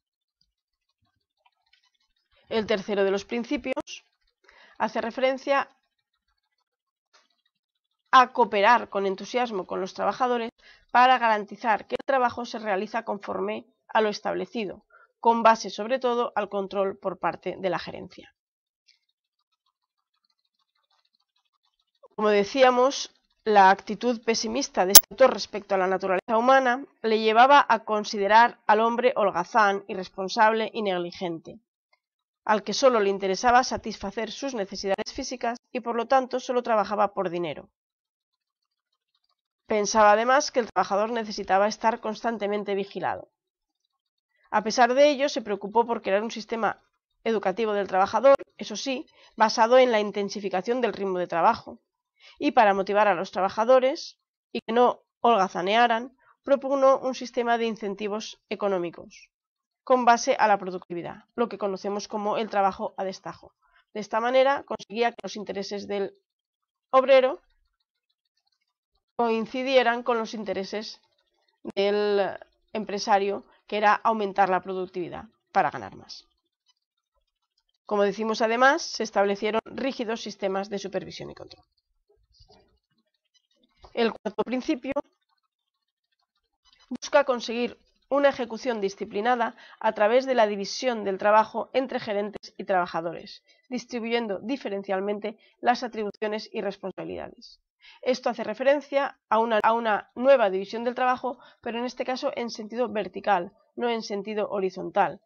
El tercero de los principios hace referencia a cooperar con entusiasmo con los trabajadores para garantizar que el trabajo se realiza conforme a lo establecido, con base sobre todo al control por parte de la gerencia. Como decíamos, la actitud pesimista de este autor respecto a la naturaleza humana le llevaba a considerar al hombre holgazán, irresponsable y negligente, al que solo le interesaba satisfacer sus necesidades físicas y por lo tanto solo trabajaba por dinero. Pensaba además que el trabajador necesitaba estar constantemente vigilado. A pesar de ello, se preocupó por crear un sistema educativo del trabajador, eso sí, basado en la intensificación del ritmo de trabajo, y para motivar a los trabajadores y que no holgazanearan, propugnó un sistema de incentivos económicos con base a la productividad, lo que conocemos como el trabajo a destajo. De esta manera conseguía que los intereses del obrero coincidieran con los intereses del empresario, que era aumentar la productividad para ganar más. Como decimos, además, se establecieron rígidos sistemas de supervisión y control. El cuarto principio busca conseguir una ejecución disciplinada a través de la división del trabajo entre gerentes y trabajadores, distribuyendo diferencialmente las atribuciones y responsabilidades. Esto hace referencia a una nueva división del trabajo, pero en este caso en sentido vertical, no en sentido horizontal.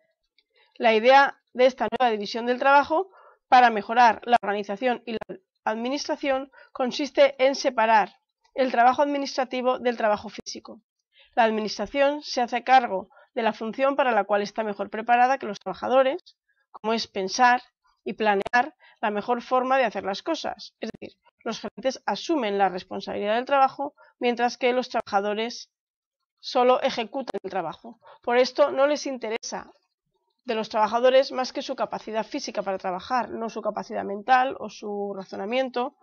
La idea de esta nueva división del trabajo para mejorar la organización y la administración consiste en separar el trabajo administrativo del trabajo físico. La administración se hace cargo de la función para la cual está mejor preparada que los trabajadores, como es pensar y planear la mejor forma de hacer las cosas. Es decir, los gerentes asumen la responsabilidad del trabajo, mientras que los trabajadores solo ejecutan el trabajo. Por esto no les interesa de los trabajadores más que su capacidad física para trabajar, no su capacidad mental o su razonamiento,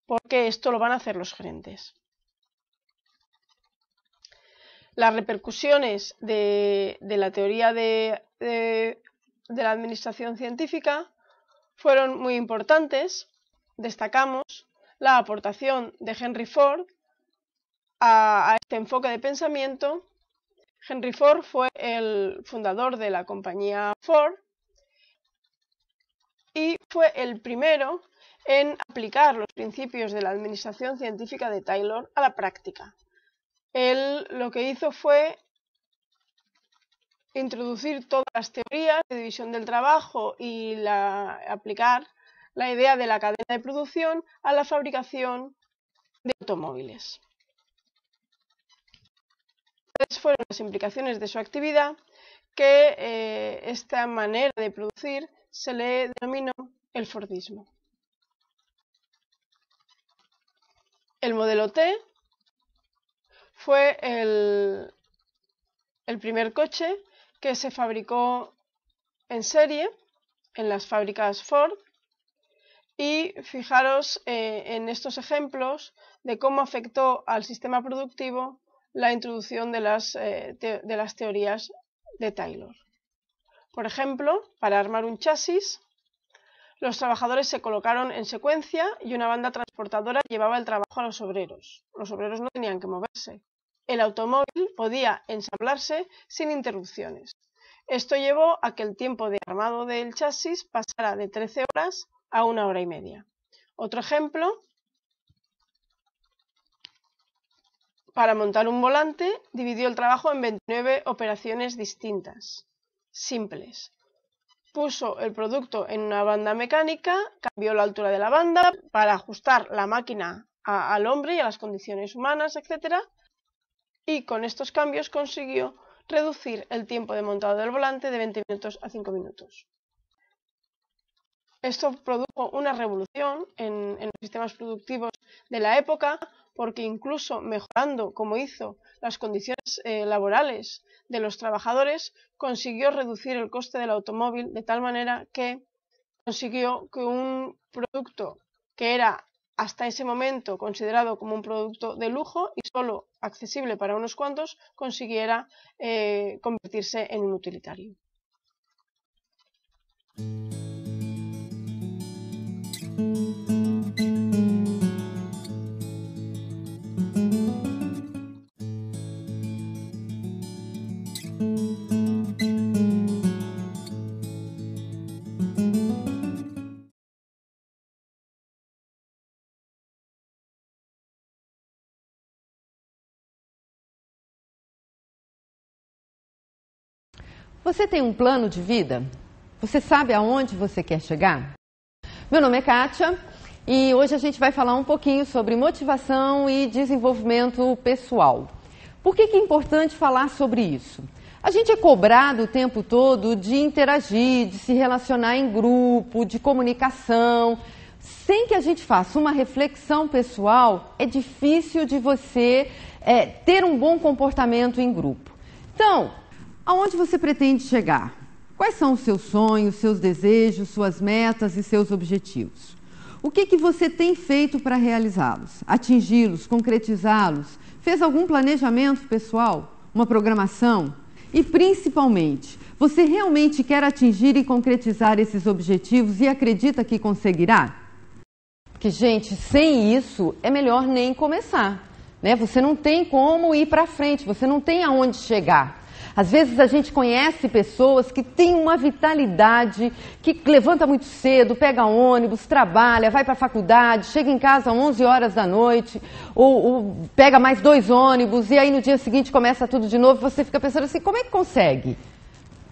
porque esto lo van a hacer los gerentes. Las repercusiones de la teoría de la administración científica fueron muy importantes. Destacamos la aportación de Henry Ford a este enfoque de pensamiento. Henry Ford fue el fundador de la compañía Ford y fue el primero en aplicar los principios de la administración científica de Taylor a la práctica. Él lo que hizo fue introducir todas las teorías de división del trabajo y aplicar la idea de la cadena de producción a la fabricación de automóviles. ¿Cuáles fueron las implicaciones de su actividad? Que esta manera de producir se le denominó el Fordismo. El modelo T fue el primer coche que se fabricó en serie en las fábricas Ford, y fijaros en estos ejemplos de cómo afectó al sistema productivo la introducción de las teorías de Taylor. Por ejemplo, para armar un chasis, los trabajadores se colocaron en secuencia y una banda transportadora llevaba el trabajo a los obreros. Los obreros no tenían que moverse. El automóvil podía ensamblarse sin interrupciones. Esto llevó a que el tiempo de armado del chasis pasara de 13 horas a 1 hora y media. Otro ejemplo, para montar un volante, dividió el trabajo en 29 operaciones distintas, simples. Puso el producto en una banda mecánica, cambió la altura de la banda para ajustar la máquina al hombre y a las condiciones humanas, etc. Y con estos cambios consiguió reducir el tiempo de montado del volante de 20 minutos a 5 minutos. Esto produjo una revolución en los sistemas productivos de la época, porque incluso mejorando, como hizo, las condiciones laborales de los trabajadores, consiguió reducir el coste del automóvil de tal manera que consiguió que un producto que era hasta ese momento considerado como un producto de lujo y solo accesible para unos cuantos, consiguiera convertirse en un utilitario. Você tem um plano de vida? Você sabe aonde você quer chegar? Meu nome é Kátia e hoje a gente vai falar um pouquinho sobre motivação e desenvolvimento pessoal. Por que é importante falar sobre isso? A gente é cobrado o tempo todo de interagir, de se relacionar em grupo, de comunicação. Sem que a gente faça uma reflexão pessoal, é difícil de você ter um bom comportamento em grupo. Então, aonde você pretende chegar? Quais são os seus sonhos, seus desejos, suas metas e seus objetivos? O que você tem feito para realizá-los, atingi-los, concretizá-los? Fez algum planejamento pessoal? Uma programação? E, principalmente, você realmente quer atingir e concretizar esses objetivos e acredita que conseguirá? Porque, gente, sem isso é melhor nem começar, né? Você não tem como ir para frente, você não tem aonde chegar. Às vezes a gente conhece pessoas que têm uma vitalidade, que levanta muito cedo, pega ônibus, trabalha, vai para a faculdade, chega em casa às 11 horas da noite, ou pega mais 2 ônibus e aí no dia seguinte começa tudo de novo. Você fica pensando assim, como é que consegue?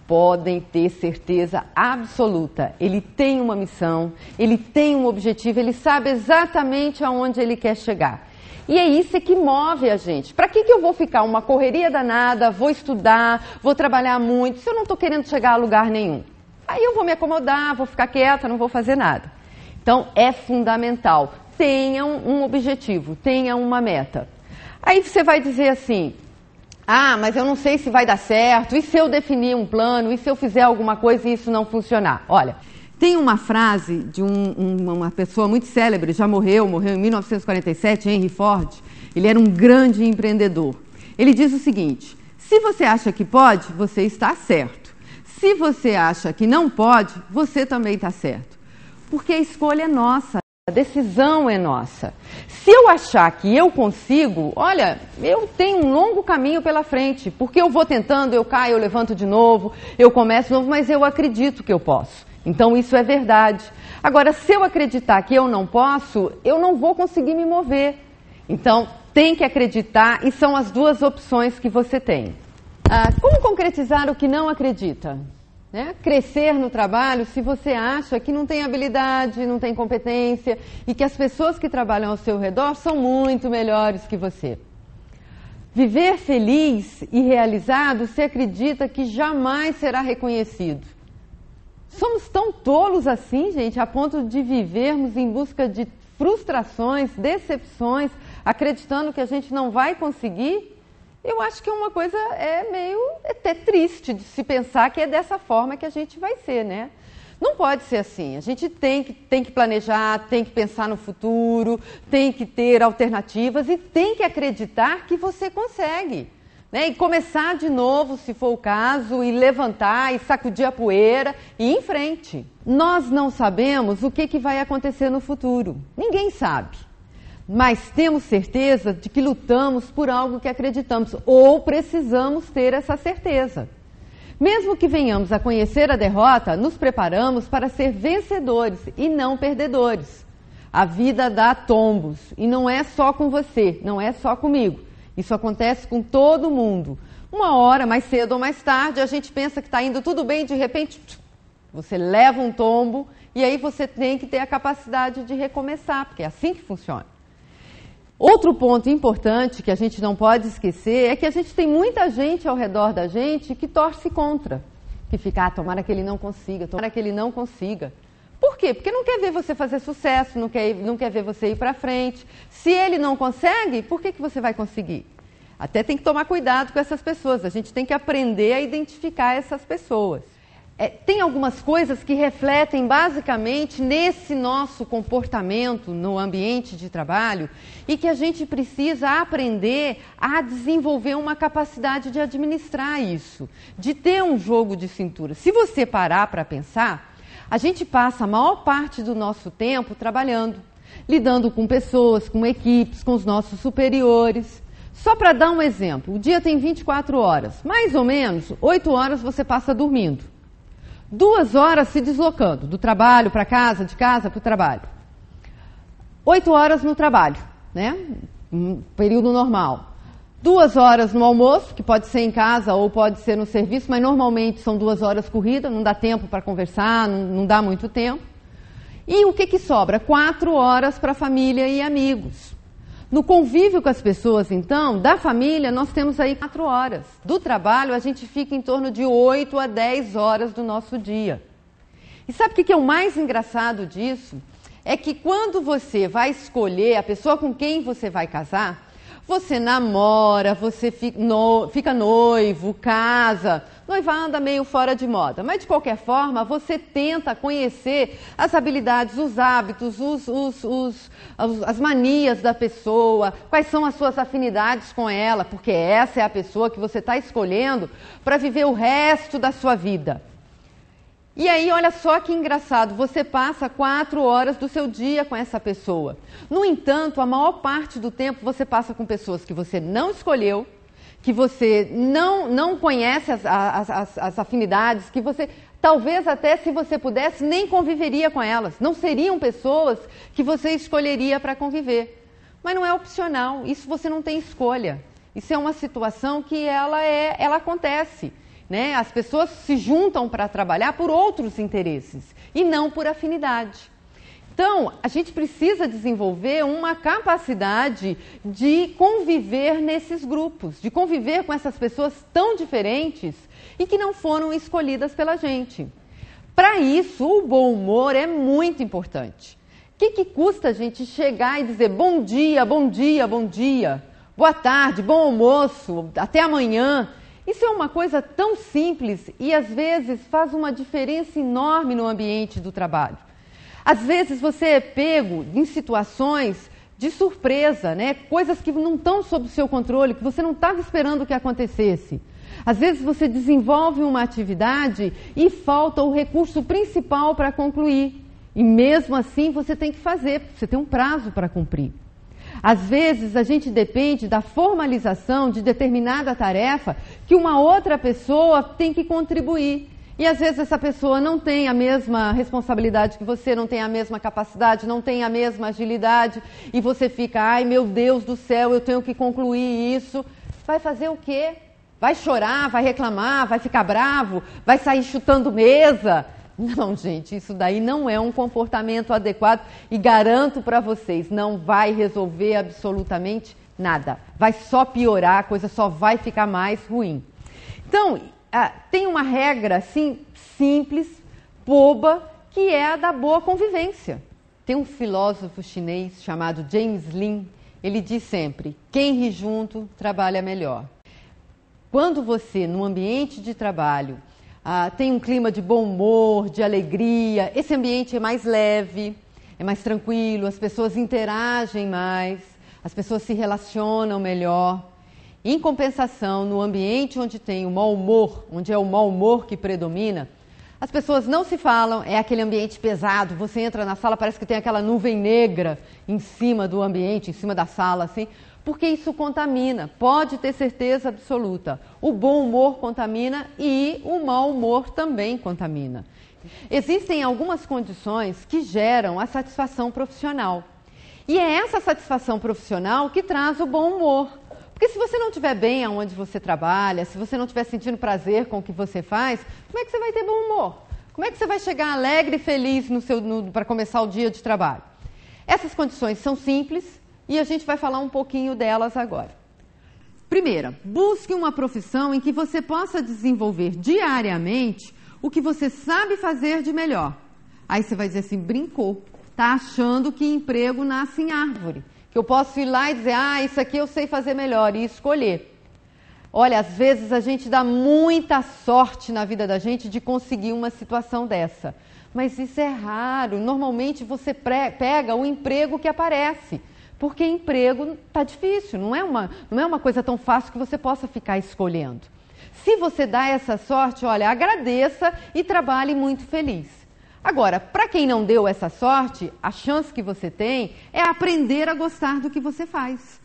Podem ter certeza absoluta, ele tem uma missão, ele tem um objetivo, ele sabe exatamente aonde ele quer chegar. E é isso que move a gente. Para que eu vou ficar uma correria danada, vou estudar, vou trabalhar muito, se eu não estou querendo chegar a lugar nenhum? Aí eu vou me acomodar, vou ficar quieta, não vou fazer nada. Então é fundamental, tenham um objetivo, tenham uma meta. Aí você vai dizer assim, mas eu não sei se vai dar certo, e se eu definir um plano, e se eu fizer alguma coisa e isso não funcionar? Olha, tem uma frase de uma pessoa muito célebre, já morreu em 1947, Henry Ford. Ele era um grande empreendedor. Ele diz o seguinte, se você acha que pode, você está certo. Se você acha que não pode, você também está certo. Porque a escolha é nossa, a decisão é nossa. Se eu achar que eu consigo, olha, eu tenho um longo caminho pela frente, porque eu vou tentando, eu caio, eu levanto de novo, eu começo de novo, mas eu acredito que eu posso. Então isso é verdade. Agora, se eu acreditar que eu não posso, eu não vou conseguir me mover. Então, tem que acreditar e são as duas opções que você tem. Como concretizar o que não acredita? Né? Crescer no trabalho se você acha que não tem habilidade, não tem competência e que as pessoas que trabalham ao seu redor são muito melhores que você. Viver feliz e realizado se acredita que jamais será reconhecido. Somos tão tolos assim, gente, a ponto de vivermos em busca de frustrações, decepções, acreditando que a gente não vai conseguir? Eu acho que é uma coisa meio até triste de se pensar que é dessa forma que a gente vai ser, né? Não pode ser assim. A gente tem que planejar, tem que pensar no futuro, tem que ter alternativas e tem que acreditar que você consegue. Né? E começar de novo, se for o caso, e levantar, e sacudir a poeira, e ir em frente. Nós não sabemos o que vai acontecer no futuro. Ninguém sabe. Mas temos certeza de que lutamos por algo que acreditamos, ou precisamos ter essa certeza. Mesmo que venhamos a conhecer a derrota, nos preparamos para ser vencedores e não perdedores. A vida dá tombos, e não é só com você, não é só comigo. Isso acontece com todo mundo. Uma hora, mais cedo ou mais tarde, a gente pensa que está indo tudo bem, de repente, você leva um tombo e aí você tem que ter a capacidade de recomeçar, porque é assim que funciona. Outro ponto importante que a gente não pode esquecer é que a gente tem muita gente ao redor da gente que torce contra, que fica, tomara que ele não consiga, tomara que ele não consiga. Por quê? Porque não quer ver você fazer sucesso, não quer ver você ir para frente. Se ele não consegue, por que você vai conseguir? Até tem que tomar cuidado com essas pessoas. A gente tem que aprender a identificar essas pessoas. Tem algumas coisas que refletem basicamente nesse nosso comportamento no ambiente de trabalho e que a gente precisa aprender a desenvolver uma capacidade de administrar isso, de ter um jogo de cintura. Se você parar para pensar, a gente passa a maior parte do nosso tempo trabalhando, lidando com pessoas, com equipes, com os nossos superiores. Só para dar um exemplo, o dia tem 24 horas, mais ou menos 8 horas você passa dormindo. 2 horas se deslocando, do trabalho para casa, de casa para o trabalho. 8 horas no trabalho, né? Um período normal. 2 horas no almoço, que pode ser em casa ou pode ser no serviço, mas normalmente são 2 horas corridas, não dá tempo para conversar, não dá muito tempo. E o que sobra? 4 horas para família e amigos. No convívio com as pessoas, então, da família, nós temos aí 4 horas. Do trabalho, a gente fica em torno de 8 a 10 horas do nosso dia. E sabe o que é o mais engraçado disso? É que quando você vai escolher a pessoa com quem você vai casar, você namora, você fica noivo, casa. noivar anda meio fora de moda, mas de qualquer forma você tenta conhecer as habilidades, os hábitos, as manias da pessoa, quais são as suas afinidades com ela, porque essa é a pessoa que você está escolhendo para viver o resto da sua vida. E aí, olha só que engraçado, você passa 4 horas do seu dia com essa pessoa. No entanto, a maior parte do tempo você passa com pessoas que você não escolheu, que você não conhece as afinidades, que você, talvez até se você pudesse, nem conviveria com elas. Não seriam pessoas que você escolheria para conviver. Mas não é opcional, isso você não tem escolha. Isso é uma situação que ela acontece. Né? As pessoas se juntam para trabalhar por outros interesses e não por afinidade. Então, a gente precisa desenvolver uma capacidade de conviver nesses grupos, de conviver com essas pessoas tão diferentes e que não foram escolhidas pela gente. Para isso, o bom humor é muito importante. O que custa a gente chegar e dizer bom dia, bom dia, bom dia, boa tarde, bom almoço, até amanhã? Isso é uma coisa tão simples e, às vezes, faz uma diferença enorme no ambiente do trabalho. Às vezes, você é pego em situações de surpresa, né? Coisas que não estão sob o seu controle, que você não estava esperando que acontecesse. Às vezes, você desenvolve uma atividade e falta o recurso principal para concluir. E, mesmo assim, você tem que fazer, você tem um prazo para cumprir. Às vezes, a gente depende da formalização de determinada tarefa que uma outra pessoa tem que contribuir. E, às vezes, essa pessoa não tem a mesma responsabilidade que você, não tem a mesma capacidade, não tem a mesma agilidade. E você fica, ai, meu Deus do céu, eu tenho que concluir isso. Vai fazer o quê? Vai chorar, vai reclamar, vai ficar bravo, vai sair chutando mesa? Não, gente, isso daí não é um comportamento adequado e garanto para vocês, não vai resolver absolutamente nada. Vai só piorar, a coisa só vai ficar mais ruim. Então, tem uma regra assim, simples, boba, que é a da boa convivência. Tem um filósofo chinês chamado James Lin, ele diz sempre, quem ri junto trabalha melhor. Quando você, no ambiente de trabalho, tem um clima de bom humor, de alegria, esse ambiente é mais leve, é mais tranquilo, as pessoas interagem mais, as pessoas se relacionam melhor. Em compensação, no ambiente onde tem o mau humor, onde é o mau humor que predomina, as pessoas não se falam, é aquele ambiente pesado, você entra na sala, parece que tem aquela nuvem negra em cima do ambiente, em cima da sala, assim, porque isso contamina, pode ter certeza absoluta. O bom humor contamina e o mau humor também contamina. Existem algumas condições que geram a satisfação profissional. E é essa satisfação profissional que traz o bom humor. Porque se você não estiver bem aonde você trabalha, se você não estiver sentindo prazer com o que você faz, como é que você vai ter bom humor? Como é que você vai chegar alegre e feliz para começar o dia de trabalho? Essas condições são simples, e a gente vai falar um pouquinho delas agora. Primeira, busque uma profissão em que você possa desenvolver diariamente o que você sabe fazer de melhor. Aí você vai dizer assim, brincou, está achando que emprego nasce em árvore, que eu posso ir lá e dizer, isso aqui eu sei fazer melhor e escolher. Olha, às vezes a gente dá muita sorte na vida da gente de conseguir uma situação dessa, mas isso é raro. Normalmente você pega o emprego que aparece. Porque emprego está difícil, não é uma coisa tão fácil que você possa ficar escolhendo. Se você dá essa sorte, olha, agradeça e trabalhe muito feliz. Agora, para quem não deu essa sorte, a chance que você tem é aprender a gostar do que você faz.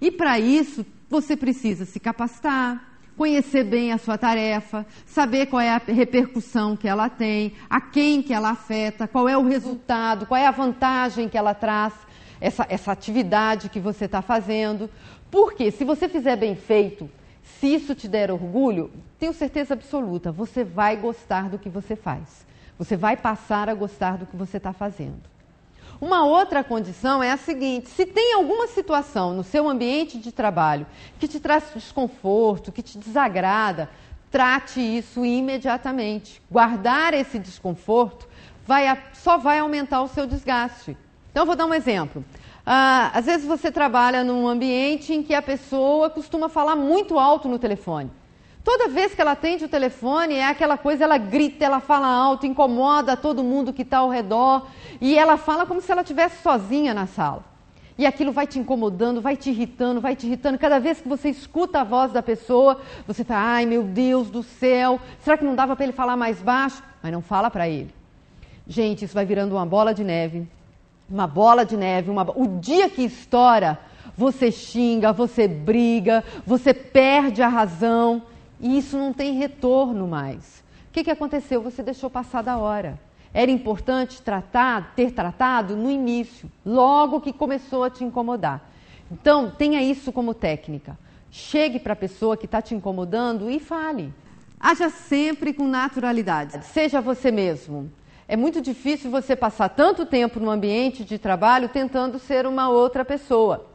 E para isso, você precisa se capacitar, conhecer bem a sua tarefa, saber qual é a repercussão que ela tem, a quem que ela afeta, qual é o resultado, qual é a vantagem que ela traz. Essa atividade que você está fazendo, porque se você fizer bem feito, se isso te der orgulho, tenho certeza absoluta, você vai gostar do que você faz. Você vai passar a gostar do que você está fazendo. Uma outra condição é a seguinte, se tem alguma situação no seu ambiente de trabalho que te traz desconforto, que te desagrada, trate isso imediatamente. Guardar esse desconforto só vai aumentar o seu desgaste. Então, eu vou dar um exemplo. Às vezes você trabalha num ambiente em que a pessoa costuma falar muito alto no telefone. Toda vez que ela atende o telefone, é aquela coisa, ela grita, ela fala alto, incomoda todo mundo que está ao redor, e ela fala como se ela estivesse sozinha na sala. E aquilo vai te incomodando, vai te irritando, vai te irritando. Cada vez que você escuta a voz da pessoa, você fala, ai meu Deus do céu, será que não dava para ele falar mais baixo? Mas não fala para ele. Gente, isso vai virando uma bola de neve. Uma bola de neve. O dia que estoura, você xinga, você briga, você perde a razão. E isso não tem retorno mais. O que aconteceu? Você deixou passar da hora. Era importante ter tratado no início, logo que começou a te incomodar. Então, tenha isso como técnica. Chegue para a pessoa que está te incomodando e fale. Haja sempre com naturalidade. Seja você mesmo. É muito difícil você passar tanto tempo no ambiente de trabalho tentando ser uma outra pessoa.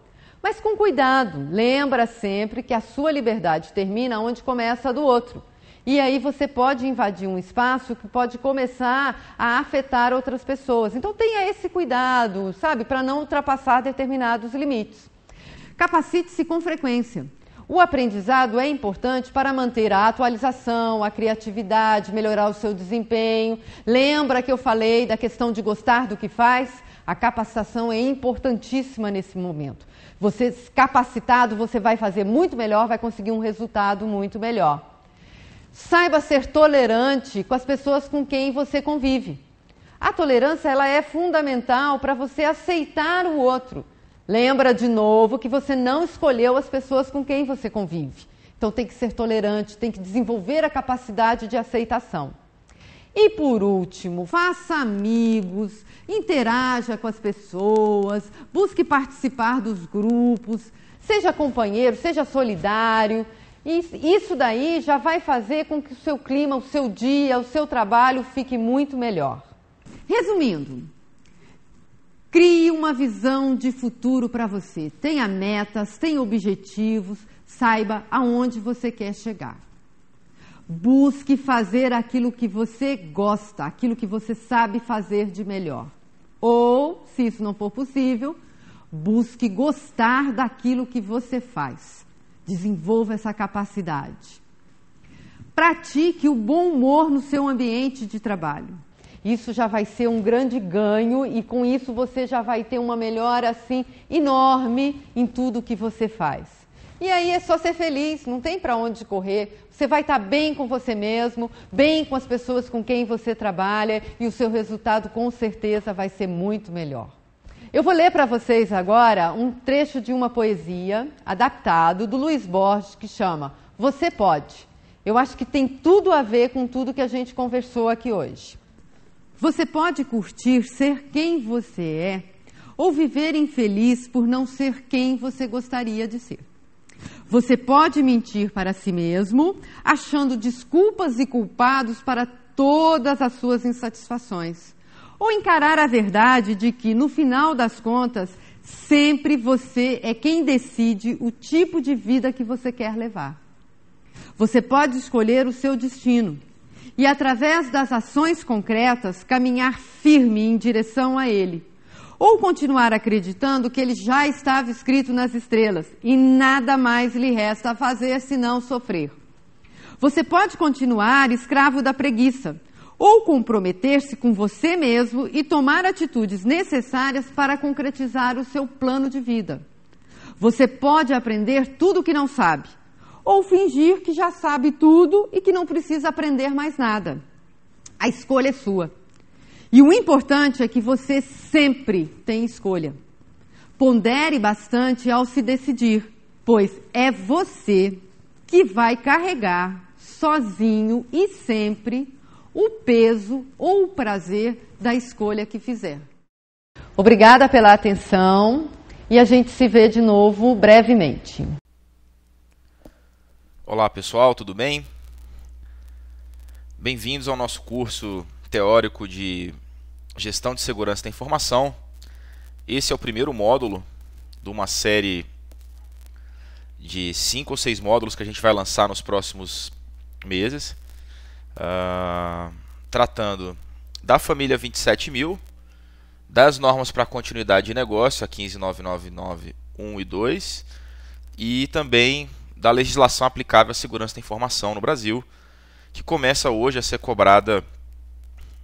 Mas com cuidado, lembra sempre que a sua liberdade termina onde começa a do outro. E aí você pode invadir um espaço que pode começar a afetar outras pessoas. Então tenha esse cuidado, sabe, para não ultrapassar determinados limites. Capacite-se com frequência. O aprendizado é importante para manter a atualização, a criatividade, melhorar o seu desempenho. Lembra que eu falei da questão de gostar do que faz? A capacitação é importantíssima nesse momento. Você capacitado, você vai fazer muito melhor, vai conseguir um resultado muito melhor. Saiba ser tolerante com as pessoas com quem você convive. A tolerância ela é fundamental para você aceitar o outro. Lembra de novo que você não escolheu as pessoas com quem você convive. Então tem que ser tolerante, tem que desenvolver a capacidade de aceitação. E por último, faça amigos, interaja com as pessoas, busque participar dos grupos, seja companheiro, seja solidário. Isso daí já vai fazer com que o seu clima, o seu dia, o seu trabalho fique muito melhor. Resumindo, crie uma visão de futuro para você. Tenha metas, tenha objetivos, saiba aonde você quer chegar. Busque fazer aquilo que você gosta, aquilo que você sabe fazer de melhor. Ou, se isso não for possível, busque gostar daquilo que você faz. Desenvolva essa capacidade. Pratique o bom humor no seu ambiente de trabalho. Isso já vai ser um grande ganho e com isso você já vai ter uma melhora assim enorme em tudo que você faz. E aí é só ser feliz, não tem para onde correr. Você vai estar bem com você mesmo, bem com as pessoas com quem você trabalha e o seu resultado com certeza vai ser muito melhor. Eu vou ler para vocês agora um trecho de uma poesia adaptado do Luiz Borges que chama Você Pode. Eu acho que tem tudo a ver com tudo que a gente conversou aqui hoje. Você pode curtir ser quem você é ou viver infeliz por não ser quem você gostaria de ser. Você pode mentir para si mesmo, achando desculpas e culpados para todas as suas insatisfações. Ou encarar a verdade de que, no final das contas, sempre você é quem decide o tipo de vida que você quer levar. Você pode escolher o seu destino e, através das ações concretas, caminhar firme em direção a ele. Ou continuar acreditando que ele já estava escrito nas estrelas e nada mais lhe resta fazer senão sofrer. Você pode continuar escravo da preguiça ou comprometer-se com você mesmo e tomar atitudes necessárias para concretizar o seu plano de vida. Você pode aprender tudo o que não sabe ou fingir que já sabe tudo e que não precisa aprender mais nada. A escolha é sua. E o importante é que você sempre tem escolha. Pondere bastante ao se decidir, pois é você que vai carregar sozinho e sempre o peso ou o prazer da escolha que fizer. Obrigada pela atenção e a gente se vê de novo brevemente. Olá pessoal, tudo bem? Bem-vindos ao nosso curso teórico de Gestão de Segurança da Informação. Esse é o primeiro módulo de uma série de 5 ou 6 módulos que a gente vai lançar nos próximos meses, tratando da família 27000, das normas para continuidade de negócio, a 15991 e 2, e também da legislação aplicável à segurança da informação no Brasil, que começa hoje a ser cobrada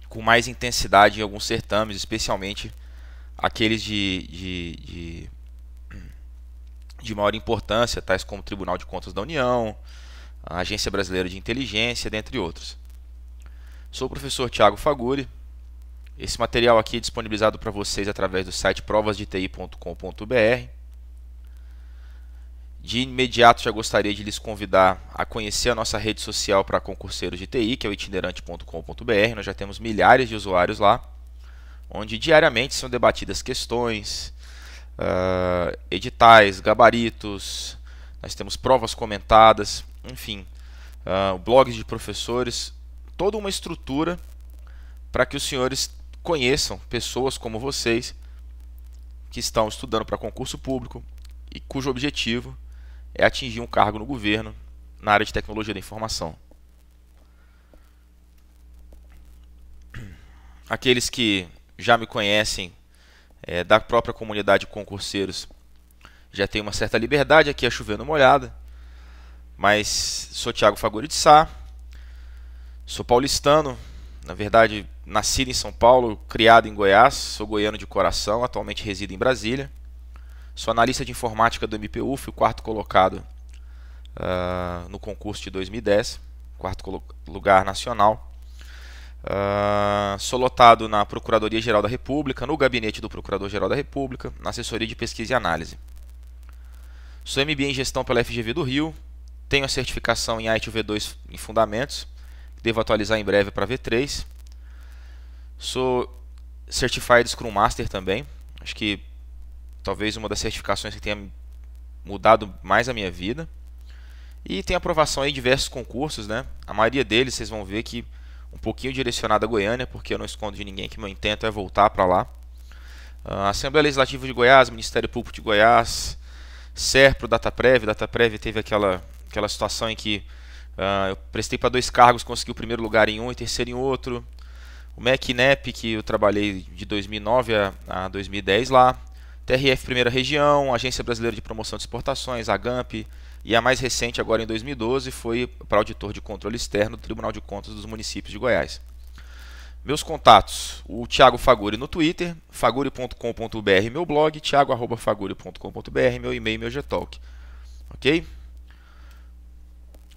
com mais intensidade em alguns certames, especialmente aqueles de maior importância, tais como o Tribunal de Contas da União, a Agência Brasileira de Inteligência, dentre outros. Sou o professor Thiago Faguri. Esse material aqui é disponibilizado para vocês através do site provasdeti.com.br. De imediato já gostaria de lhes convidar a conhecer a nossa rede social para concurseiros de TI, que é o itinerante.com.br. Nós já temos milhares de usuários lá, onde diariamente são debatidas questões, editais, gabaritos, nós temos provas comentadas, enfim, blogs de professores, toda uma estrutura para que os senhores conheçam pessoas como vocês que estão estudando para concurso público e cujo objetivo é atingir um cargo no governo na área de tecnologia da informação. Aqueles que já me conhecem da própria comunidade de concurseiros já tem uma certa liberdade, aqui é chovendo molhada, mas sou Thiago Faguri de Sá, sou paulistano, na verdade nascido em São Paulo, criado em Goiás, sou goiano de coração, atualmente resido em Brasília, sou analista de informática do MPU, fui o quarto colocado no concurso de 2010, quarto lugar nacional. Sou lotado na Procuradoria-Geral da República, no gabinete do Procurador-Geral da República, na assessoria de pesquisa e análise. Sou MBA em gestão pela FGV do Rio, tenho a certificação em ITIL V2 em fundamentos, devo atualizar em breve para V3. Sou Certified Scrum Master também, acho que talvez uma das certificações que tenha mudado mais a minha vida. E tenho aprovação em diversos concursos, né? A maioria deles vocês vão ver que um pouquinho direcionado a Goiânia, porque eu não escondo de ninguém que meu intento é voltar para lá. Assembleia Legislativa de Goiás, Ministério Público de Goiás, SERPRO, Dataprev. Dataprev teve aquela situação em que eu prestei para 2 cargos, consegui o primeiro lugar em um e terceiro em outro. O MEC-INEP, que eu trabalhei de 2009 a 2010 lá. TRF Primeira Região, Agência Brasileira de Promoção de Exportações, a AGAMP. E a mais recente, agora em 2012, foi para auditor de controle externo do Tribunal de Contas dos Municípios de Goiás. Meus contatos, o Thiago Faguri no Twitter, faguri.com.br, meu blog, thiago@faguri.com.br, meu e-mail, meu Gtalk. Ok?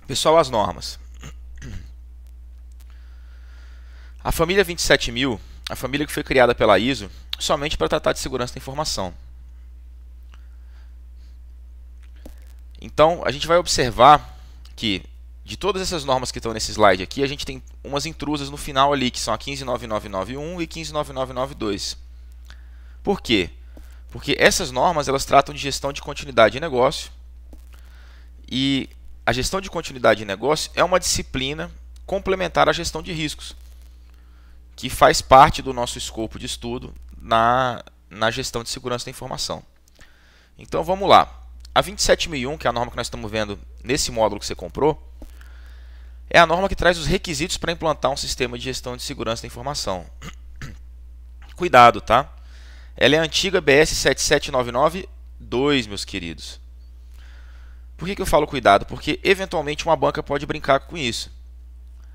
Pessoal, as normas. A família 27000, a família que foi criada pela ISO, somente para tratar de segurança da informação. Então, a gente vai observar que, de todas essas normas que estão nesse slide aqui, a gente tem umas intrusas no final ali, que são a 159991 e 159992. Por quê? Porque essas normas elas tratam de gestão de continuidade de negócio, e a gestão de continuidade de negócio é uma disciplina complementar à gestão de riscos, que faz parte do nosso escopo de estudo na gestão de segurança da informação. Então, vamos lá. A 27001, que é a norma que nós estamos vendo nesse módulo que você comprou, é a norma que traz os requisitos para implantar um sistema de gestão de segurança da informação. Cuidado, tá? Ela é a antiga BS 7799-2, meus queridos. Por que eu falo cuidado? Porque, eventualmente, uma banca pode brincar com isso.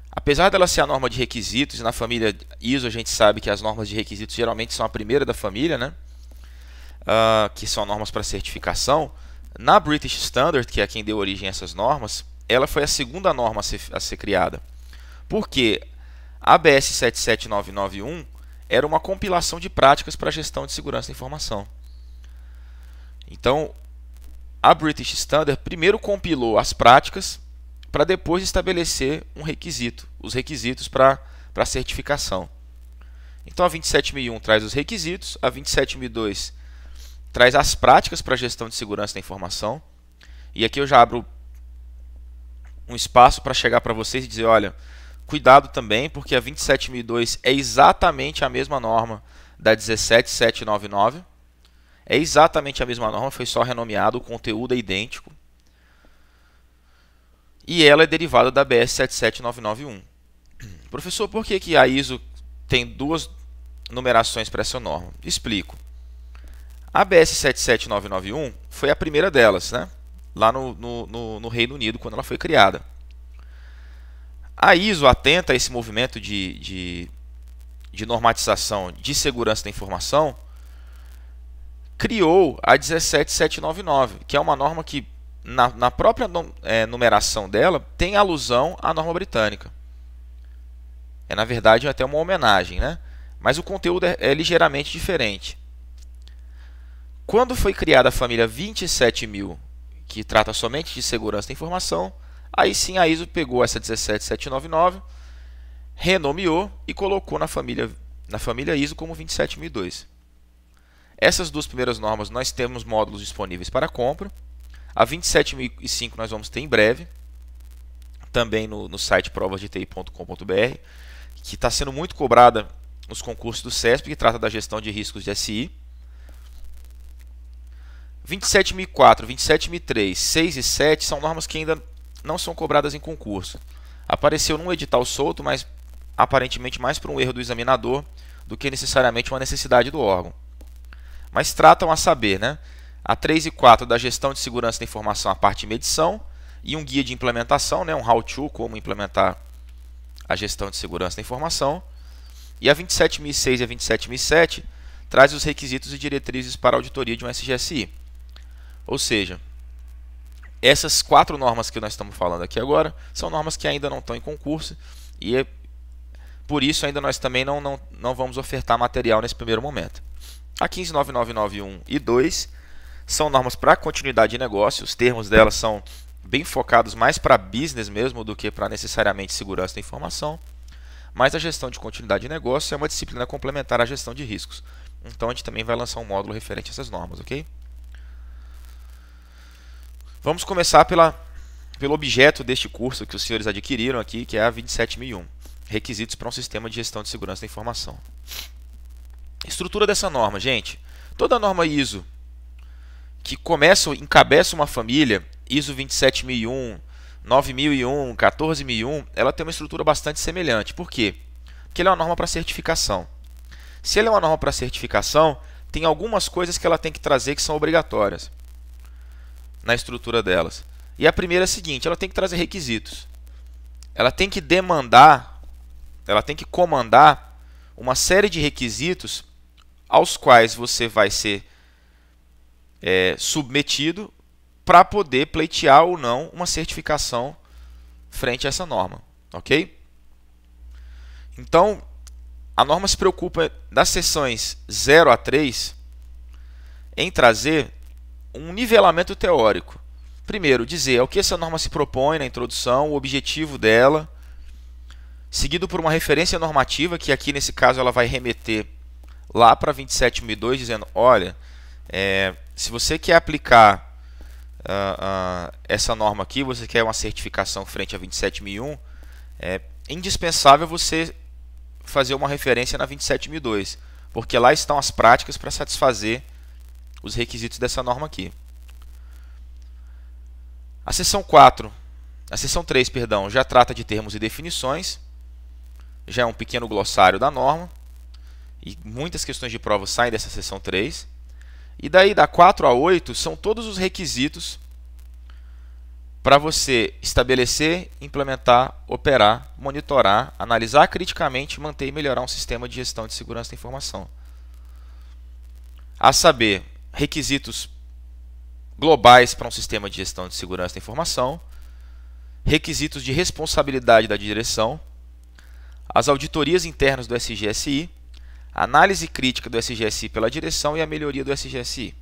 Apesar dela ser a norma de requisitos, e na família ISO a gente sabe que as normas de requisitos geralmente são a primeira da família, né? Que são normas para certificação. Na British Standard, que é quem deu origem a essas normas, ela foi a segunda norma a ser criada. Porque a BS 77991 era uma compilação de práticas para a gestão de segurança da informação. Então, a British Standard primeiro compilou as práticas para depois estabelecer os requisitos para a certificação. Então, a 27001 traz os requisitos, a 27002 traz as práticas para a gestão de segurança da informação. E aqui eu já abro um espaço para chegar para vocês e dizer, olha, cuidado também, porque a 27002 é exatamente a mesma norma da 17799. É exatamente a mesma norma, foi só renomeado, o conteúdo é idêntico. E ela é derivada da BS 77991. Professor, por que a ISO tem 2 numerações para essa norma? Explico. A BS 77991 foi a primeira delas, né? lá no Reino Unido, quando ela foi criada. A ISO, atenta a esse movimento de normatização de segurança da informação, criou a 17799, que é uma norma que, na própria numeração dela, tem alusão à norma britânica. É, na verdade, até uma homenagem, né? Mas o conteúdo é ligeiramente diferente. Quando foi criada a família 27000, que trata somente de segurança da informação, aí sim a ISO pegou essa 17799, renomeou e colocou na família ISO como 27002. Essas duas primeiras normas nós temos módulos disponíveis para compra. A 27005 nós vamos ter em breve, também no site provasdeti.com.br, que está sendo muito cobrada nos concursos do CESP, que trata da gestão de riscos de SI. 27004, 27003, 6 e 7 são normas que ainda não são cobradas em concurso. Apareceu num edital solto, mas aparentemente mais por um erro do examinador do que necessariamente uma necessidade do órgão. Mas tratam a saber, né? A 3 e 4 da gestão de segurança da informação, a parte de medição, e um guia de implementação, né? Um how-to, como implementar a gestão de segurança da informação. E a 27006 e a 27007 traz os requisitos e diretrizes para a auditoria de um SGSI. Ou seja, essas 4 normas que nós estamos falando aqui agora são normas que ainda não estão em concurso e por isso ainda nós também não vamos ofertar material nesse primeiro momento. A 159991 e 2 são normas para continuidade de negócio, os termos delas são bem focados mais para business mesmo do que para necessariamente segurança da informação, mas a gestão de continuidade de negócio é uma disciplina complementar à gestão de riscos. Então a gente também vai lançar um módulo referente a essas normas, ok? Vamos começar pelo objeto deste curso que os senhores adquiriram aqui, que é a 27001, requisitos para um sistema de gestão de segurança da informação. Estrutura dessa norma, gente. Toda norma ISO que encabeça uma família, ISO 27001, 9001, 14001, ela tem uma estrutura bastante semelhante. Por quê? Porque ela é uma norma para certificação. Se ela é uma norma para certificação, tem algumas coisas que ela tem que trazer que são obrigatórias na estrutura delas. E a primeira é a seguinte, ela tem que trazer requisitos. Ela tem que comandar uma série de requisitos aos quais você vai ser submetido para poder pleitear ou não uma certificação frente a essa norma, ok? Então, a norma se preocupa das seções 0 a 3 em trazer um nivelamento teórico. Primeiro, dizer ao que essa norma se propõe na introdução, o objetivo dela, seguido por uma referência normativa, que aqui nesse caso ela vai remeter lá para 27002, dizendo, olha, se você quer aplicar essa norma aqui, você quer uma certificação frente a 27001, é indispensável você fazer uma referência na 27002, porque lá estão as práticas para satisfazer os requisitos dessa norma aqui. A seção 3, perdão, já trata de termos e definições, já é um pequeno glossário da norma, e muitas questões de prova saem dessa seção 3. E daí, da 4 a 8, são todos os requisitos para você estabelecer, implementar, operar, monitorar, analisar criticamente, manter e melhorar um sistema de gestão de segurança da informação. A saber, requisitos globais para um sistema de gestão de segurança da informação, requisitos de responsabilidade da direção, as auditorias internas do SGSI, análise crítica do SGSI pela direção e a melhoria do SGSI.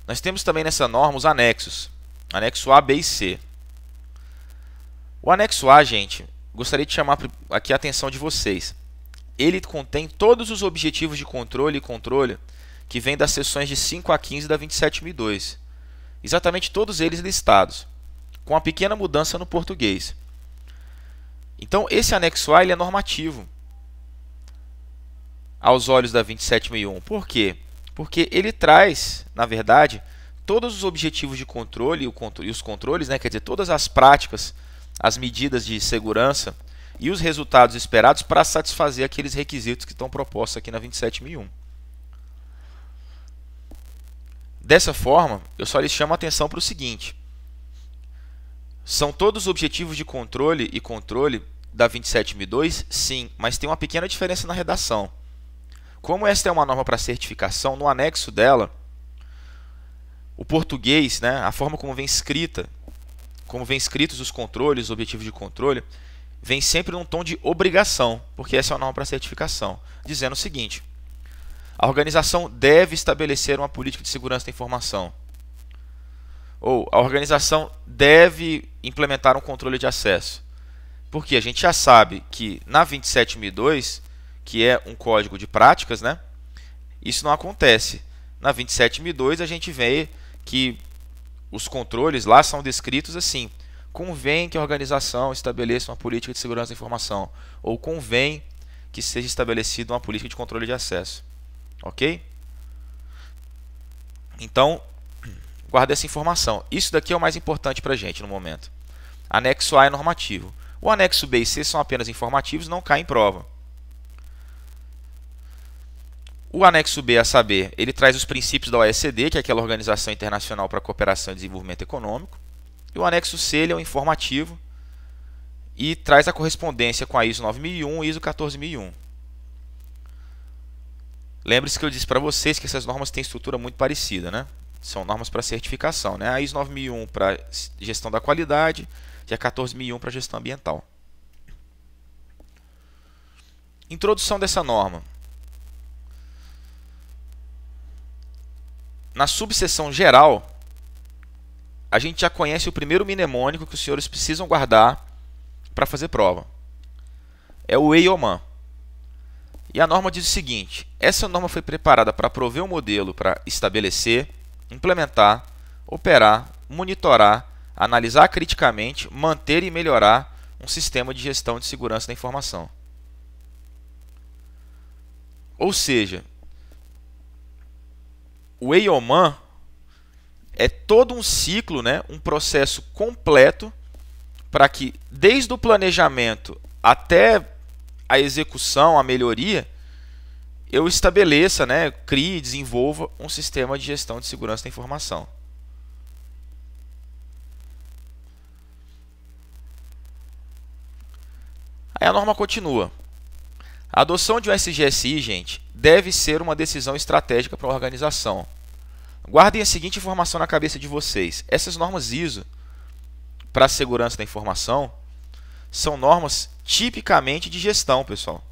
Nós temos também nessa norma os anexos, anexo A, B e C. O anexo A, gente, gostaria de chamar aqui a atenção de vocês. Ele contém todos os objetivos de controle e controle que vêm das seções de 5 a 15 da 27002. Exatamente todos eles listados, com uma pequena mudança no português. Então, esse anexo A ele é normativo aos olhos da 27001. Por quê? Porque ele traz, na verdade, todos os objetivos de controle e os controles, né, quer dizer, todas as práticas, as medidas de segurança e os resultados esperados para satisfazer aqueles requisitos que estão propostos aqui na 27001. Dessa forma, eu só lhes chamo a atenção para o seguinte. São todos objetivos de controle e controle da 27002? Sim, mas tem uma pequena diferença na redação. Como esta é uma norma para certificação, no anexo dela, o português, né, a forma como vem escrita, como vem escritos os controles, os objetivos de controle, vem sempre num tom de obrigação, porque essa é uma norma para certificação, dizendo o seguinte: a organização deve estabelecer uma política de segurança da informação. Ou a organização deve implementar um controle de acesso. Porque a gente já sabe que na 27002, que é um código de práticas, né, isso não acontece. Na 27002 a gente vê que os controles lá são descritos assim: convém que a organização estabeleça uma política de segurança da informação, ou convém que seja estabelecida uma política de controle de acesso. Ok? Então, guarda essa informação. Isso daqui é o mais importante para a gente no momento. Anexo A é normativo. O anexo B e C são apenas informativos, não caem em prova. O anexo B, a saber, ele traz os princípios da OECD, que é aquela Organização Internacional para a Cooperação e Desenvolvimento Econômico. E o anexo C ele é um informativo e traz a correspondência com a ISO 9001 e ISO 14001. Lembre-se que eu disse para vocês que essas normas têm estrutura muito parecida, né? São normas para certificação, né? A ISO 9001 para gestão da qualidade e a 14001 para gestão ambiental. Introdução dessa norma. Na subseção geral, a gente já conhece o primeiro mnemônico que os senhores precisam guardar para fazer prova. É o EIOMAN. E a norma diz o seguinte: essa norma foi preparada para prover um modelo para estabelecer, implementar, operar, monitorar, analisar criticamente, manter e melhorar um sistema de gestão de segurança da informação. Ou seja, o EIOMAN é todo um ciclo, né, um processo completo para que, desde o planejamento até a execução, a melhoria, eu estabeleça, né, crie e desenvolva um sistema de gestão de segurança da informação. Aí a norma continua. A adoção de um SGSI, gente, deve ser uma decisão estratégica para a organização. Guardem a seguinte informação na cabeça de vocês. Essas normas ISO para a segurança da informação são normas tipicamente de gestão, pessoal.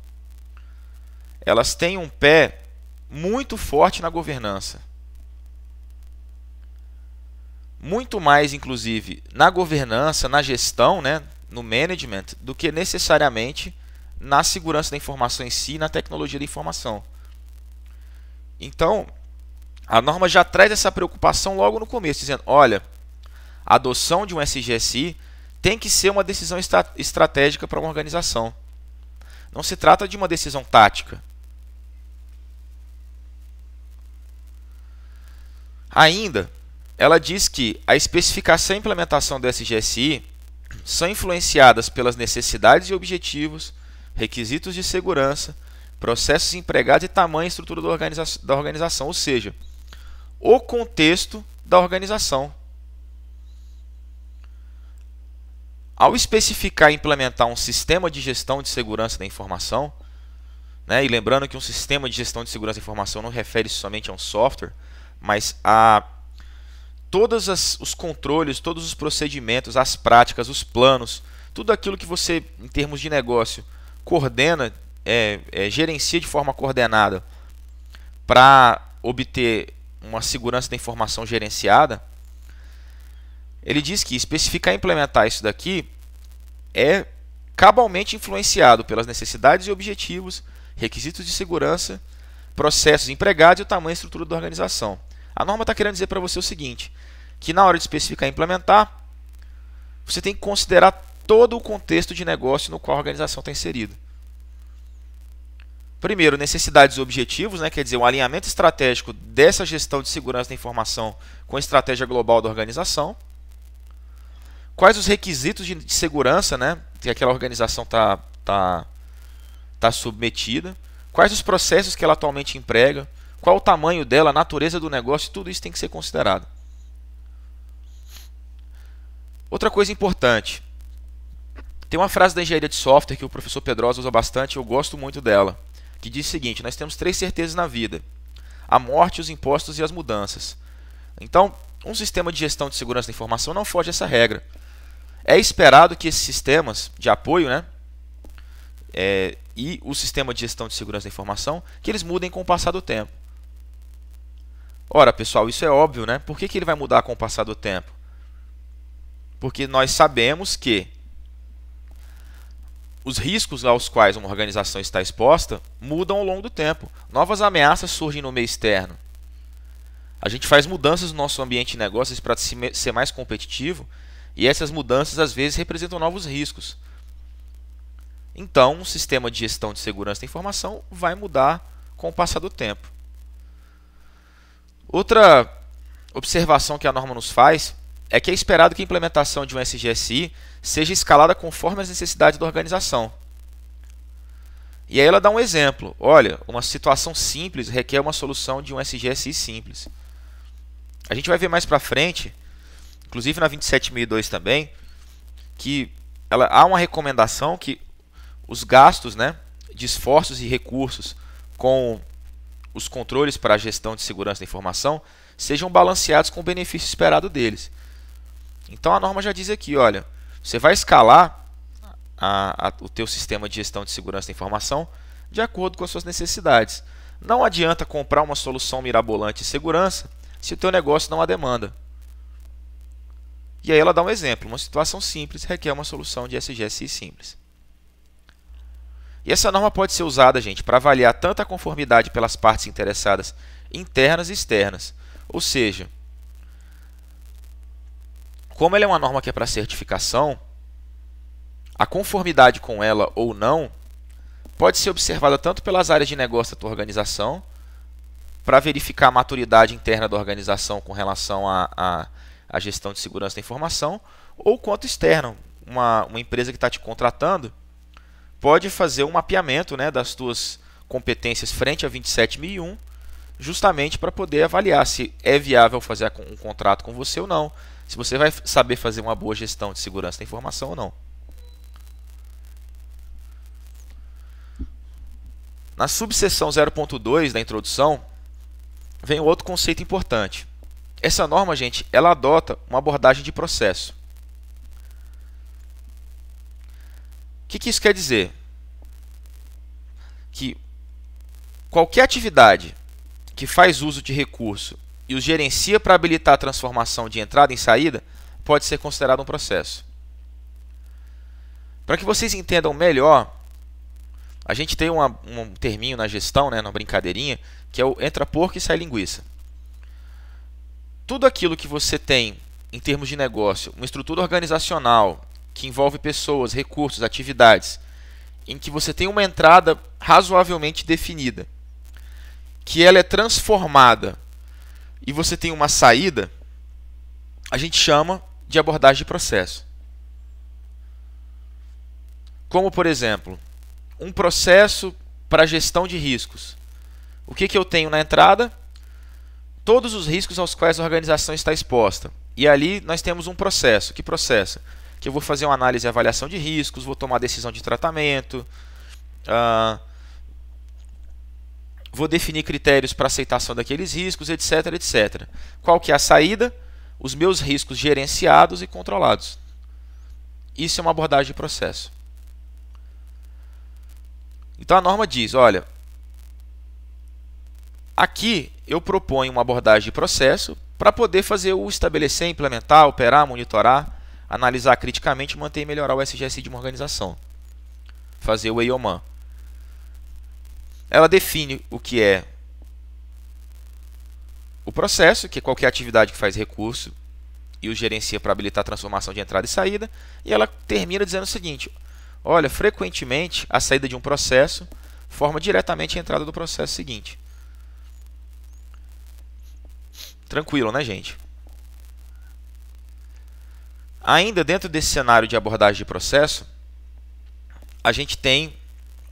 Elas têm um pé muito forte na governança. Muito mais, inclusive, na governança, na gestão, né, no management, do que necessariamente na segurança da informação em si e na tecnologia da informação. Então, a norma já traz essa preocupação logo no começo, dizendo: olha, a adoção de um SGSI tem que ser uma decisão estratégica para uma organização. Não se trata de uma decisão tática. Ainda, ela diz que a especificação e implementação do SGSI são influenciadas pelas necessidades e objetivos, requisitos de segurança, processos empregados e tamanho e estrutura da organização, ou seja, o contexto da organização. Ao especificar e implementar um sistema de gestão de segurança da informação, né, e lembrando que um sistema de gestão de segurança da informação não refere somente a um software, mas a todos os controles, todos os procedimentos, as práticas, os planos, tudo aquilo que você, em termos de negócio, coordena, gerencia de forma coordenada para obter uma segurança da informação gerenciada. Ele diz que especificar e implementar isso daqui é cabalmente influenciado pelas necessidades e objetivos, requisitos de segurança, processos empregados e o tamanho e estrutura da organização. A norma está querendo dizer para você o seguinte, que na hora de especificar e implementar, você tem que considerar todo o contexto de negócio no qual a organização está inserida. Primeiro, necessidades e objetivos, né? Quer dizer, um alinhamento estratégico dessa gestão de segurança da informação com a estratégia global da organização. Quais os requisitos de segurança, né, que aquela organização está submetida. Quais os processos que ela atualmente emprega. qual o tamanho dela, a natureza do negócio, tudo isso tem que ser considerado. Outra coisa importante, tem uma frase da engenharia de software que o professor Pedrosa usa bastante, eu gosto muito dela, que diz o seguinte: nós temos 3 certezas na vida: a morte, os impostos e as mudanças. Então, um sistema de gestão de segurança da informação não foge dessa regra. É esperado que esses sistemas de apoio, né, e o sistema de gestão de segurança da informação, que eles mudem com o passar do tempo. Ora, pessoal, isso é óbvio, né? Por que ele vai mudar com o passar do tempo? Porque nós sabemos que os riscos aos quais uma organização está exposta mudam ao longo do tempo. Novas ameaças surgem no meio externo. A gente faz mudanças no nosso ambiente de negócios para ser mais competitivo, e essas mudanças às vezes representam novos riscos. Então, um sistema de gestão de segurança da informação vai mudar com o passar do tempo. Outra observação que a norma nos faz é que é esperado que a implementação de um SGSI seja escalada conforme as necessidades da organização. E aí ela dá um exemplo. Olha, uma situação simples requer uma solução de um SGSI simples. A gente vai ver mais para frente, inclusive na 27002 também, que há uma recomendação que os gastos, né, de esforços e recursos com os controles para a gestão de segurança da informação sejam balanceados com o benefício esperado deles. Então a norma já diz aqui, olha, você vai escalar o teu sistema de gestão de segurança da informação de acordo com as suas necessidades. Não adianta comprar uma solução mirabolante de segurança se o teu negócio não a demanda. E aí ela dá um exemplo, uma situação simples requer uma solução de SGSI simples. E essa norma pode ser usada, gente, para avaliar tanto a conformidade pelas partes interessadas internas e externas. Ou seja, como ela é uma norma que é para certificação, a conformidade com ela ou não pode ser observada tanto pelas áreas de negócio da tua organização, para verificar a maturidade interna da organização com relação à gestão de segurança da informação, ou quanto externo. Uma empresa que está te contratando pode fazer um mapeamento, né, das tuas competências frente a 27001, justamente para poder avaliar se é viável fazer um contrato com você ou não, se você vai saber fazer uma boa gestão de segurança da informação ou não. Na subseção 0.2 da introdução, vem outro conceito importante. Essa norma, gente, ela adota uma abordagem de processo. O que isso quer dizer? Que qualquer atividade que faz uso de recurso e os gerencia para habilitar a transformação de entrada em saída pode ser considerado um processo. Para que vocês entendam melhor, a gente tem um terminho na gestão, né, na brincadeirinha, que é o entra porco e sai linguiça. Tudo aquilo que você tem em termos de negócio, uma estrutura organizacional que envolve pessoas, recursos, atividades, em que você tem uma entrada razoavelmente definida, que ela é transformada e você tem uma saída, a gente chama de abordagem de processo. Como, por exemplo, um processo para gestão de riscos. O que eu tenho na entrada? Todos os riscos aos quais a organização está exposta. E ali nós temos um processo. Que processo? Que eu vou fazer uma análise e avaliação de riscos, vou tomar decisão de tratamento, vou definir critérios para aceitação daqueles riscos, etc, etc. Qual que é a saída? Os meus riscos gerenciados e controlados. Isso é uma abordagem de processo. Então a norma diz, olha, aqui eu proponho uma abordagem de processo para poder fazer o estabelecer, implementar, operar, monitorar, analisar criticamente, manter e melhorar o SGSI de uma organização. Fazer o EIOMAN. Ela define o que é o processo, que é qualquer atividade que faz recurso e o gerencia para habilitar a transformação de entrada e saída, e ela termina dizendo o seguinte, olha, frequentemente a saída de um processo forma diretamente a entrada do processo seguinte. Tranquilo, né, gente? Ainda dentro desse cenário de abordagem de processo, a gente tem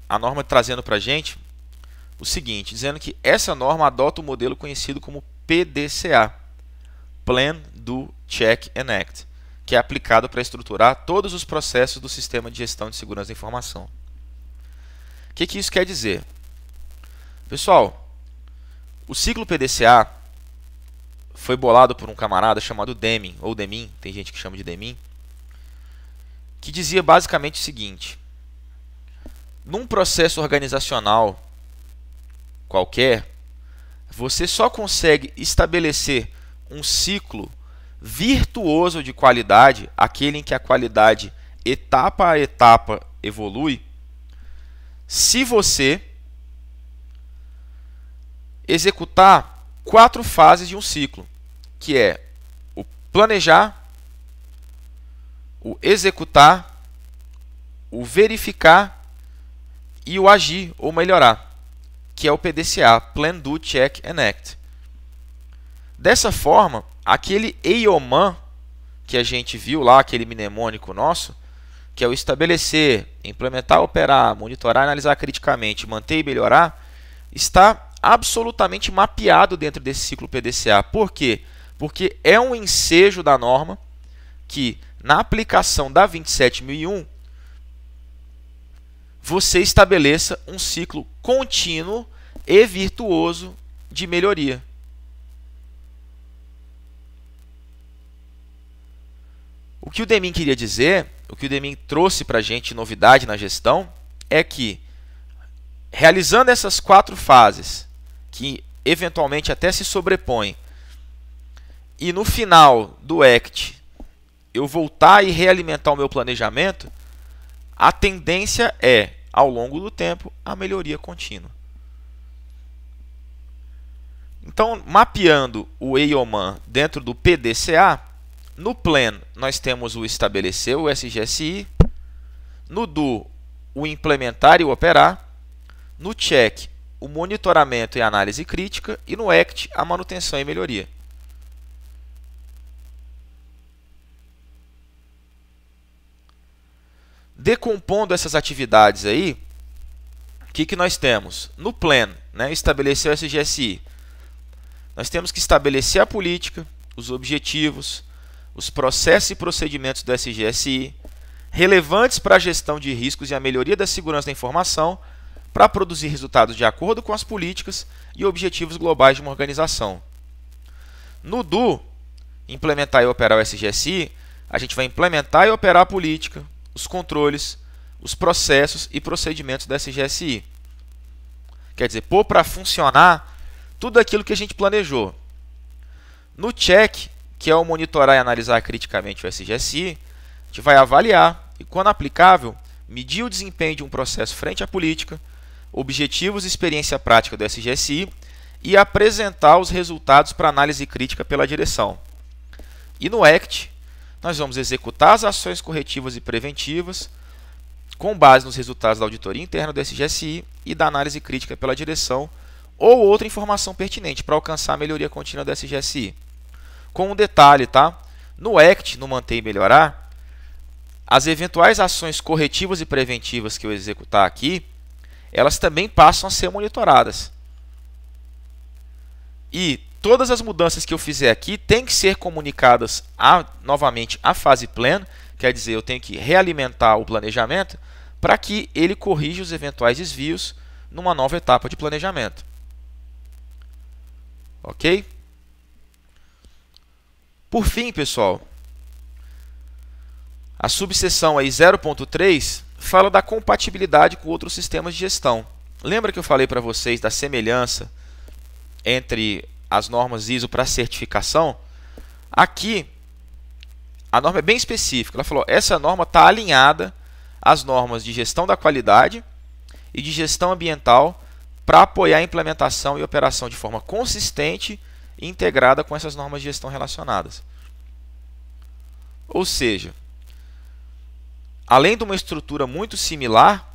a norma trazendo para a gente o seguinte, dizendo que essa norma adota o modelo conhecido como PDCA, Plan, Do, Check and Act, que é aplicado para estruturar todos os processos do Sistema de Gestão de Segurança da Informação. O que isso quer dizer? Pessoal, o ciclo PDCA foi bolado por um camarada chamado Deming, ou Demin, tem gente que chama de Demin, que dizia basicamente o seguinte: num processo organizacional qualquer, você só consegue estabelecer um ciclo virtuoso de qualidade, aquele em que a qualidade etapa a etapa evolui, se você executar 4 fases de um ciclo, que é o planejar, o executar, o verificar e o agir ou melhorar, que é o PDCA, Plan, Do, Check and Act. Dessa forma, aquele EIOMAN que a gente viu lá, aquele mnemônico nosso, que é o estabelecer, implementar, operar, monitorar, analisar criticamente, manter e melhorar, está absolutamente mapeado dentro desse ciclo PDCA. Por quê? Porque é um ensejo da norma que, na aplicação da 27001, você estabeleça um ciclo contínuo e virtuoso de melhoria. O que o Demin queria dizer, o que o Demin trouxe para a gente, novidade na gestão, é que, realizando essas 4 fases, que eventualmente até se sobrepõem, e no final do ACT eu voltar e realimentar o meu planejamento, a tendência é, ao longo do tempo, a melhoria contínua. Então, mapeando o EIOMAN dentro do PDCA, no Plan nós temos o estabelecer, o SGSI, no Do, o implementar e o operar, no Check, o monitoramento e análise crítica, e no ACT, a manutenção e melhoria. Decompondo essas atividades aí, o que nós temos? No Plan, né, estabelecer o SGSI, nós temos que estabelecer a política, os objetivos, os processos e procedimentos do SGSI, relevantes para a gestão de riscos e a melhoria da segurança da informação, para produzir resultados de acordo com as políticas e objetivos globais de uma organização. No Do, implementar e operar o SGSI, a gente vai implementar e operar a política, os controles, os processos e procedimentos do SGSI. Quer dizer, pôr para funcionar tudo aquilo que a gente planejou. No Check, que é o monitorar e analisar criticamente o SGSI, a gente vai avaliar e, quando aplicável, medir o desempenho de um processo frente à política, objetivos e experiência prática do SGSI e apresentar os resultados para análise crítica pela direção. E no ACT, nós vamos executar as ações corretivas e preventivas com base nos resultados da auditoria interna do SGSI e da análise crítica pela direção ou outra informação pertinente para alcançar a melhoria contínua do SGSI. Com um detalhe, tá? No ACT, no manter e melhorar, as eventuais ações corretivas e preventivas que eu executar aqui, elas também passam a ser monitoradas. E todas as mudanças que eu fizer aqui têm que ser comunicadas novamente à fase Plan, quer dizer, eu tenho que realimentar o planejamento para que ele corrija os eventuais desvios numa nova etapa de planejamento. Ok? Por fim, pessoal, a subseção aí 0.3 fala da compatibilidade com outros sistemas de gestão. Lembra que eu falei para vocês da semelhança entre as normas ISO para certificação? Aqui, a norma é bem específica. Ela falou, essa norma está alinhada às normas de gestão da qualidade e de gestão ambiental para apoiar a implementação e operação de forma consistente e integrada com essas normas de gestão relacionadas. Ou seja, além de uma estrutura muito similar,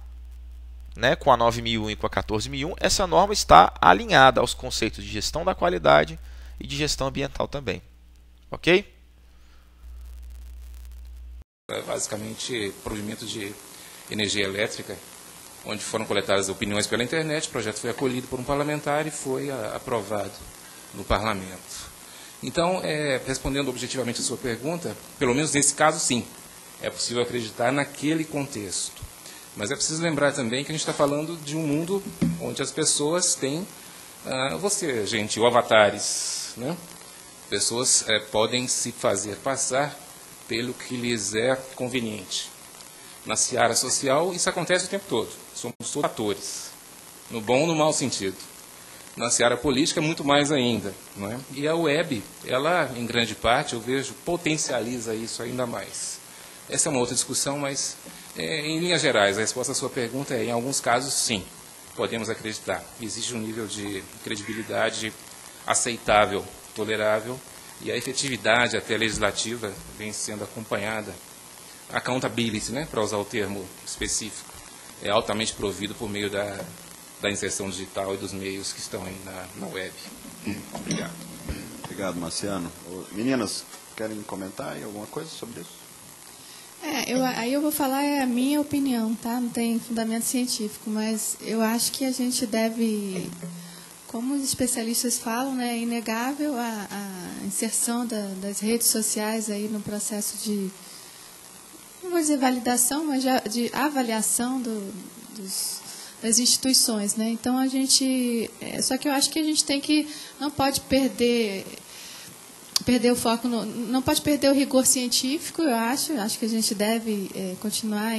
né, com a 9001 e com a 14001, essa norma está alinhada aos conceitos de gestão da qualidade e de gestão ambiental também. Ok? É basicamente provimento de energia elétrica onde foram coletadas opiniões pela internet. O projeto foi acolhido por um parlamentar e foi aprovado no parlamento. Então, respondendo objetivamente a sua pergunta, pelo menos nesse caso, sim, é possível acreditar naquele contexto. Mas é preciso lembrar também que a gente está falando de um mundo onde as pessoas têm, você, gentil, avatares, né? Pessoas podem se fazer passar pelo que lhes é conveniente. Na seara social, isso acontece o tempo todo. Somos todos atores, no bom ou no mau sentido. Na seara política, muito mais ainda, não é? E a web, ela, em grande parte, eu vejo, potencializa isso ainda mais. Essa é uma outra discussão, mas, em linhas gerais, a resposta à sua pergunta é, em alguns casos, sim, podemos acreditar. Existe um nível de credibilidade aceitável, tolerável, e a efetividade até legislativa vem sendo acompanhada. Accountability, né, para usar o termo específico, é altamente provido por meio da inserção digital e dos meios que estão aí na web. Obrigado. Obrigado, Marciano. Meninas, querem comentar aí alguma coisa sobre isso? Aí eu vou falar a minha opinião, tá? Não tem fundamento científico, mas eu acho que a gente deve, como os especialistas falam, né, é inegável a inserção das redes sociais aí no processo de, não vou dizer validação, mas de avaliação das instituições, né? Então a gente, só que eu acho que a gente não pode perder o foco, não pode perder o rigor científico, eu acho que a gente deve continuar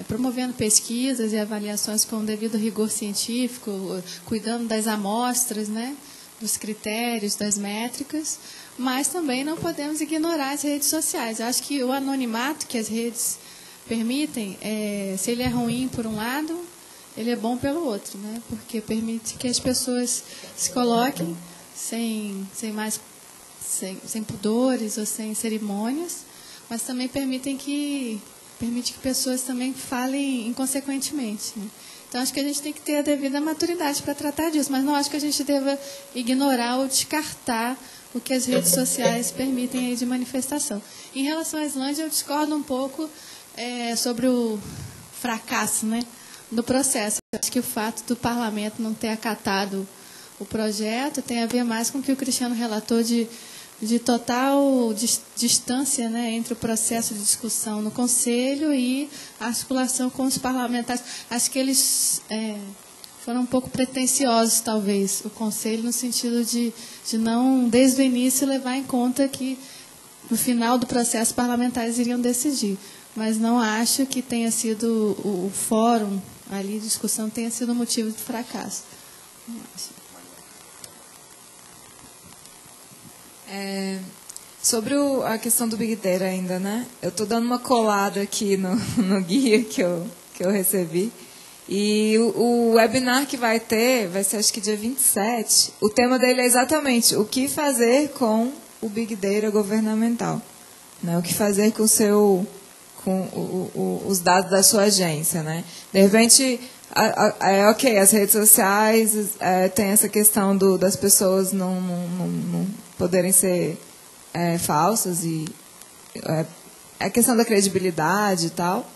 promovendo pesquisas e avaliações com o devido rigor científico, cuidando das amostras, né, dos critérios, das métricas, mas também não podemos ignorar as redes sociais. Eu acho que o anonimato que as redes permitem, se ele é ruim por um lado, ele é bom pelo outro, né? Porque permite que as pessoas se coloquem sem pudores ou sem cerimônias, mas também permite que pessoas também falem inconsequentemente, né? Então, acho que a gente tem que ter a devida maturidade para tratar disso, mas não acho que a gente deva ignorar ou descartar o que as redes sociais permitem aí de manifestação. Em relação à Islândia, eu discordo um pouco sobre o fracasso, né, do processo. Eu acho que o fato do parlamento não ter acatado o projeto tem a ver mais com o que o Cristiano relatou de total distância, né, entre o processo de discussão no Conselho e a articulação com os parlamentares. Acho que eles foram um pouco pretensiosos, talvez, o Conselho, no sentido de não, desde o início, levar em conta que, no final do processo, os parlamentares iriam decidir. Mas não acho que tenha sido o fórum ali de discussão tenha sido motivo de fracasso. Não acho. Sobre a questão do Big Data ainda, né? Eu estou dando uma colada aqui no guia que eu recebi. E o webinar que vai ser acho que dia 27. O tema dele é exatamente o que fazer com o Big Data governamental, né? O que fazer com os dados da sua agência, né? De repente, ok, as redes sociais tem essa questão das pessoas não poderem ser falsas e a questão da credibilidade e tal,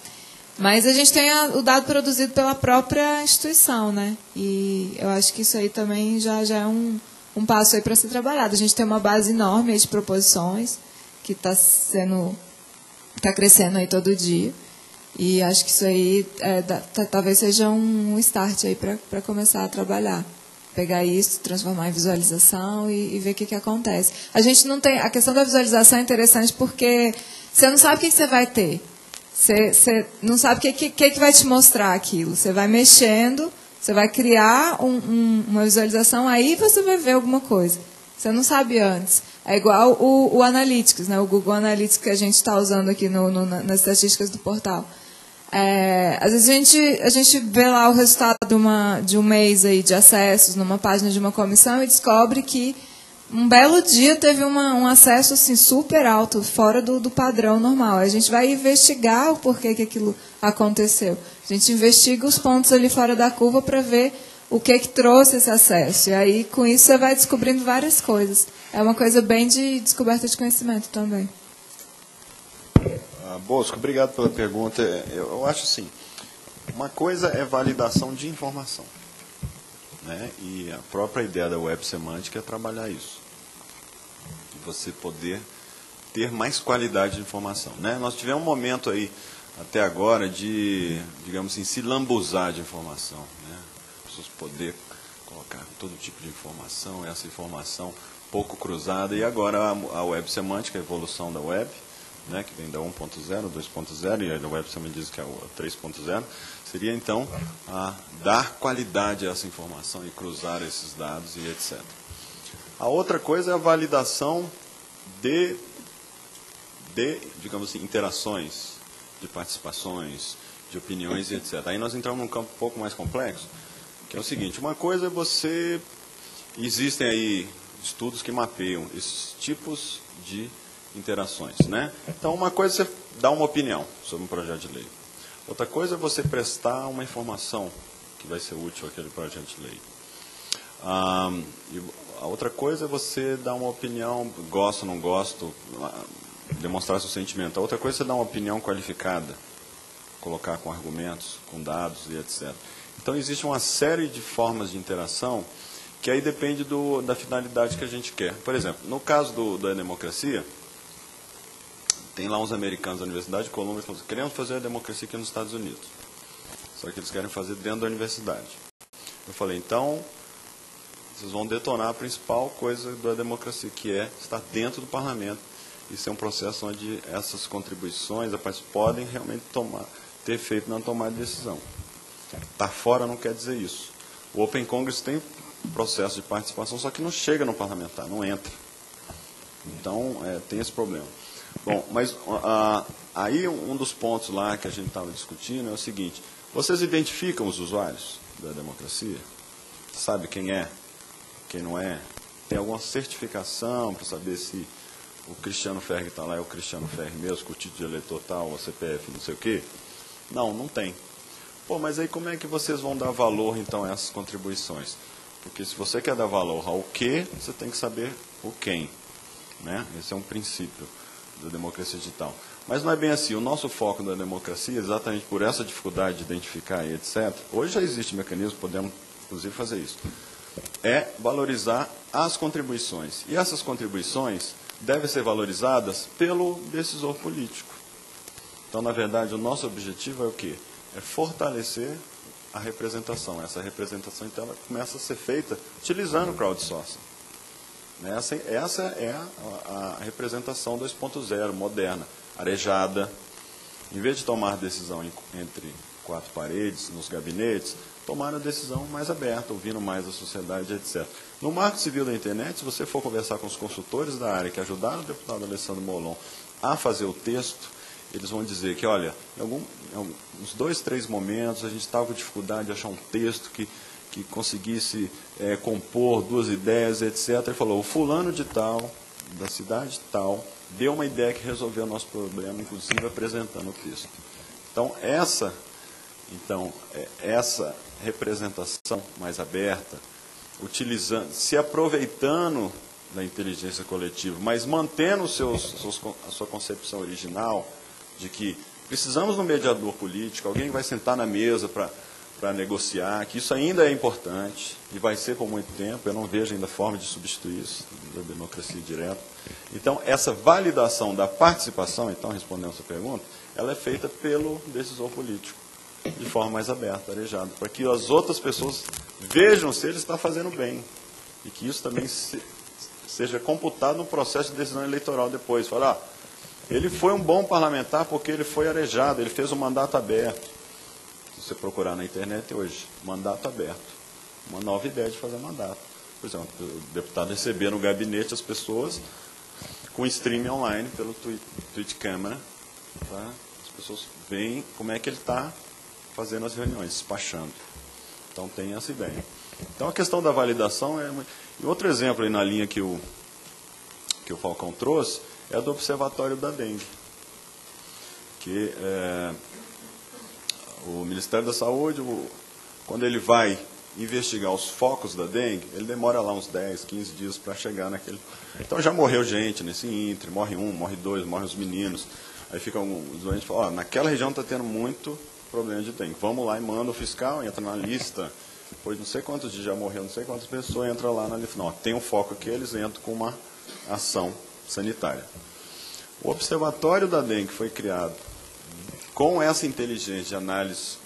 mas a gente tem o dado produzido pela própria instituição, né? E eu acho que isso aí também já é um passo aí para ser trabalhado. A gente tem uma base enorme aí de proposições que está crescendo aí todo dia. E acho que isso aí talvez seja um start aí para começar a trabalhar. Pegar isso, transformar em visualização e ver o que acontece. A gente não tem. A questão da visualização é interessante porque você não sabe o que você vai ter. Você não sabe o que vai te mostrar aquilo. Você vai mexendo, você vai criar uma visualização, aí você vai ver alguma coisa. Você não sabe antes. É igual o Analytics, né? O Google Analytics que a gente está usando aqui nas estatísticas do portal. Às vezes a gente vê lá o resultado de um mês aí de acessos numa página de uma comissão e descobre que um belo dia teve um acesso assim, super alto, fora do padrão normal. A gente vai investigar o porquê que aquilo aconteceu. A gente investiga os pontos ali fora da curva para ver o que trouxe esse acesso. E aí, com isso, você vai descobrindo várias coisas. É uma coisa bem de descoberta de conhecimento também. Bosco, obrigado pela pergunta. Eu acho assim, Uma coisa é validação de informação, né? E a própria ideia da web semântica é trabalhar isso. De você poder ter mais qualidade de informação, né? Nós tivemos um momento aí, até agora, de, digamos assim, se lambuzar de informação, né? As pessoas poder colocar todo tipo de informação, essa informação pouco cruzada, e agora a web semântica, a evolução da web, né, que vem da 1.0, 2.0, e a web semântica diz que é o 3.0, seria então dar qualidade a essa informação e cruzar esses dados e etc. A outra coisa é a validação de digamos assim, interações, de participações, de opiniões e etc. Aí nós entramos num campo um pouco mais complexo, que é o seguinte: uma coisa é existem aí estudos que mapeiam esses tipos de interações, né? Então, uma coisa é você dar uma opinião sobre um projeto de lei. Outra coisa é você prestar uma informação que vai ser útil àquele projeto de lei. E a outra coisa é você dar uma opinião, gosto, não gosto, demonstrar seu sentimento. A outra coisa é você dar uma opinião qualificada, colocar com argumentos, com dados e etc. Então, existe uma série de formas de interação que aí depende da finalidade que a gente quer. Por exemplo, no caso da democracia, tem lá uns americanos da Universidade de Colômbia que falam: queremos fazer a democracia aqui nos Estados Unidos. Só que eles querem fazer dentro da universidade. Eu falei: então, vocês vão detonar a principal coisa da democracia, que é estar dentro do parlamento. Isso é um processo onde essas contribuições podem realmente ter efeito na tomada de decisão. Estar fora não quer dizer isso. O Open Congress tem processo de participação, só que não chega no parlamentar, não entra. Então, tem esse problema. Bom, mas aí um dos pontos lá que a gente estava discutindo é o seguinte: vocês identificam os usuários da democracia? Sabe quem é, quem não é? Tem alguma certificação para saber se o Cristiano Ferri que está lá é o Cristiano Ferri mesmo, com o título de eleitor tal, o CPF, não sei o quê? Não, não tem. Pô, mas aí como é que vocês vão dar valor, então, a essas contribuições? Porque se você quer dar valor ao que, você tem que saber o quem, né? Esse é um princípio da democracia digital. Mas não é bem assim. O nosso foco da democracia, exatamente por essa dificuldade de identificar e etc., hoje já existe mecanismo, podemos, inclusive, fazer isso, é valorizar as contribuições. E essas contribuições devem ser valorizadas pelo decisor político. Então, na verdade, o nosso objetivo é o quê? É fortalecer a representação. Essa representação, então, ela começa a ser feita utilizando o crowdsourcing. Essa é a representação 2.0, moderna, arejada. Em vez de tomar decisão entre quatro paredes, nos gabinetes, tomar a decisão mais aberta, ouvindo mais a sociedade, etc. No Marco Civil da Internet, se você for conversar com os consultores da área que ajudaram o deputado Alessandro Molon a fazer o texto, eles vão dizer que, olha, em uns 2, 3 momentos a gente estava com dificuldade de achar um texto que conseguisse compor duas ideias, etc. Ele falou: o fulano de tal, da cidade tal, deu uma ideia que resolveu o nosso problema, inclusive apresentando o texto. Então, essa representação mais aberta, se aproveitando da inteligência coletiva, mas mantendo a sua concepção original de que precisamos de um mediador político, alguém que vai sentar na mesa para negociar, que isso ainda é importante e vai ser por muito tempo. Eu não vejo ainda forma de substituir isso da democracia direta. Então, essa validação da participação, então, respondendo a sua pergunta, ela é feita pelo decisor político, de forma mais aberta, arejada, para que as outras pessoas vejam se ele está fazendo bem e que isso também seja computado no processo de decisão eleitoral depois. Falar: ele foi um bom parlamentar porque ele foi arejado, ele fez um mandato aberto. Se você procurar na internet hoje, mandato aberto, uma nova ideia de fazer mandato. Por exemplo, o deputado receber no gabinete as pessoas com streaming online pelo Twitch Câmara, tá? As pessoas veem como é que ele está fazendo as reuniões, despachando. Então, tem essa ideia. Então, a questão da validação é... E outro exemplo aí na linha que o Falcão trouxe é do Observatório da Dengue, que o Ministério da Saúde, quando ele vai investigar os focos da dengue, ele demora lá uns 10, 15 dias para chegar naquele... Então, já morreu gente nesse íntere, morre um, morre dois, morrem os meninos. Aí fica os doentes e falam: naquela região está tendo muito problema de dengue. Vamos lá e manda o fiscal, entra na lista, depois não sei quantos dias já morreu, não sei quantas pessoas, entra lá na lista. Não, tem um foco aqui, eles entram com uma ação sanitária. O Observatório da Dengue foi criado com essa inteligência de análise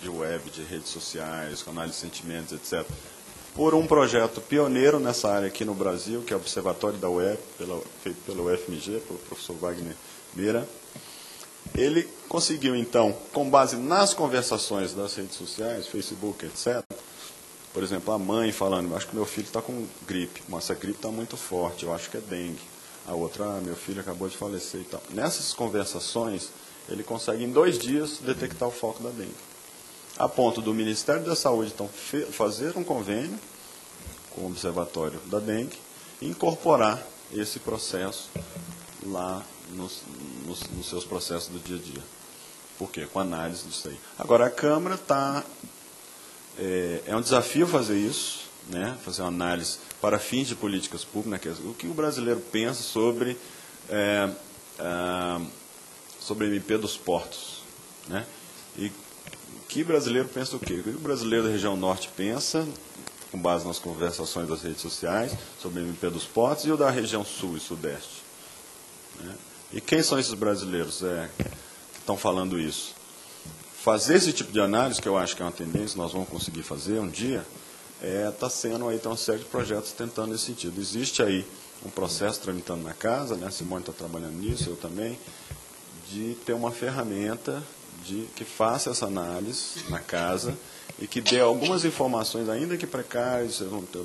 de web, de redes sociais, com análise de sentimentos, etc., por um projeto pioneiro nessa área aqui no Brasil, que é o Observatório da Web, feito pelo UFMG, pelo professor Wagner Meira. Ele conseguiu, então, com base nas conversações das redes sociais, Facebook, etc., por exemplo, a mãe falando, acho que meu filho está com gripe, mas essa gripe está muito forte, eu acho que é dengue. A outra, meu filho acabou de falecer e tal. Nessas conversações, ele consegue, em 2 dias, detectar o foco da dengue. A ponto do Ministério da Saúde, então, fazer um convênio com o Observatório da Dengue e incorporar esse processo lá nos seus processos do dia a dia. Por quê? Com análise disso aí. Agora, a Câmara está... É um desafio fazer isso, né? Fazer uma análise para fins de políticas públicas, o que o brasileiro pensa sobre MP dos portos, né? E que brasileiro pensa o quê? O que o brasileiro da região norte pensa, com base nas conversações das redes sociais, sobre o MP dos portos, e o da região sul e sudeste, né? E quem são esses brasileiros que estão falando isso? Fazer esse tipo de análise, que eu acho que é uma tendência, nós vamos conseguir fazer um dia, está sendo aí, tem uma série de projetos tentando nesse sentido. Existe aí um processo tramitando na casa, né? A Simone está trabalhando nisso, eu também, de ter uma ferramenta que faça essa análise na casa e que dê algumas informações, ainda que precárias,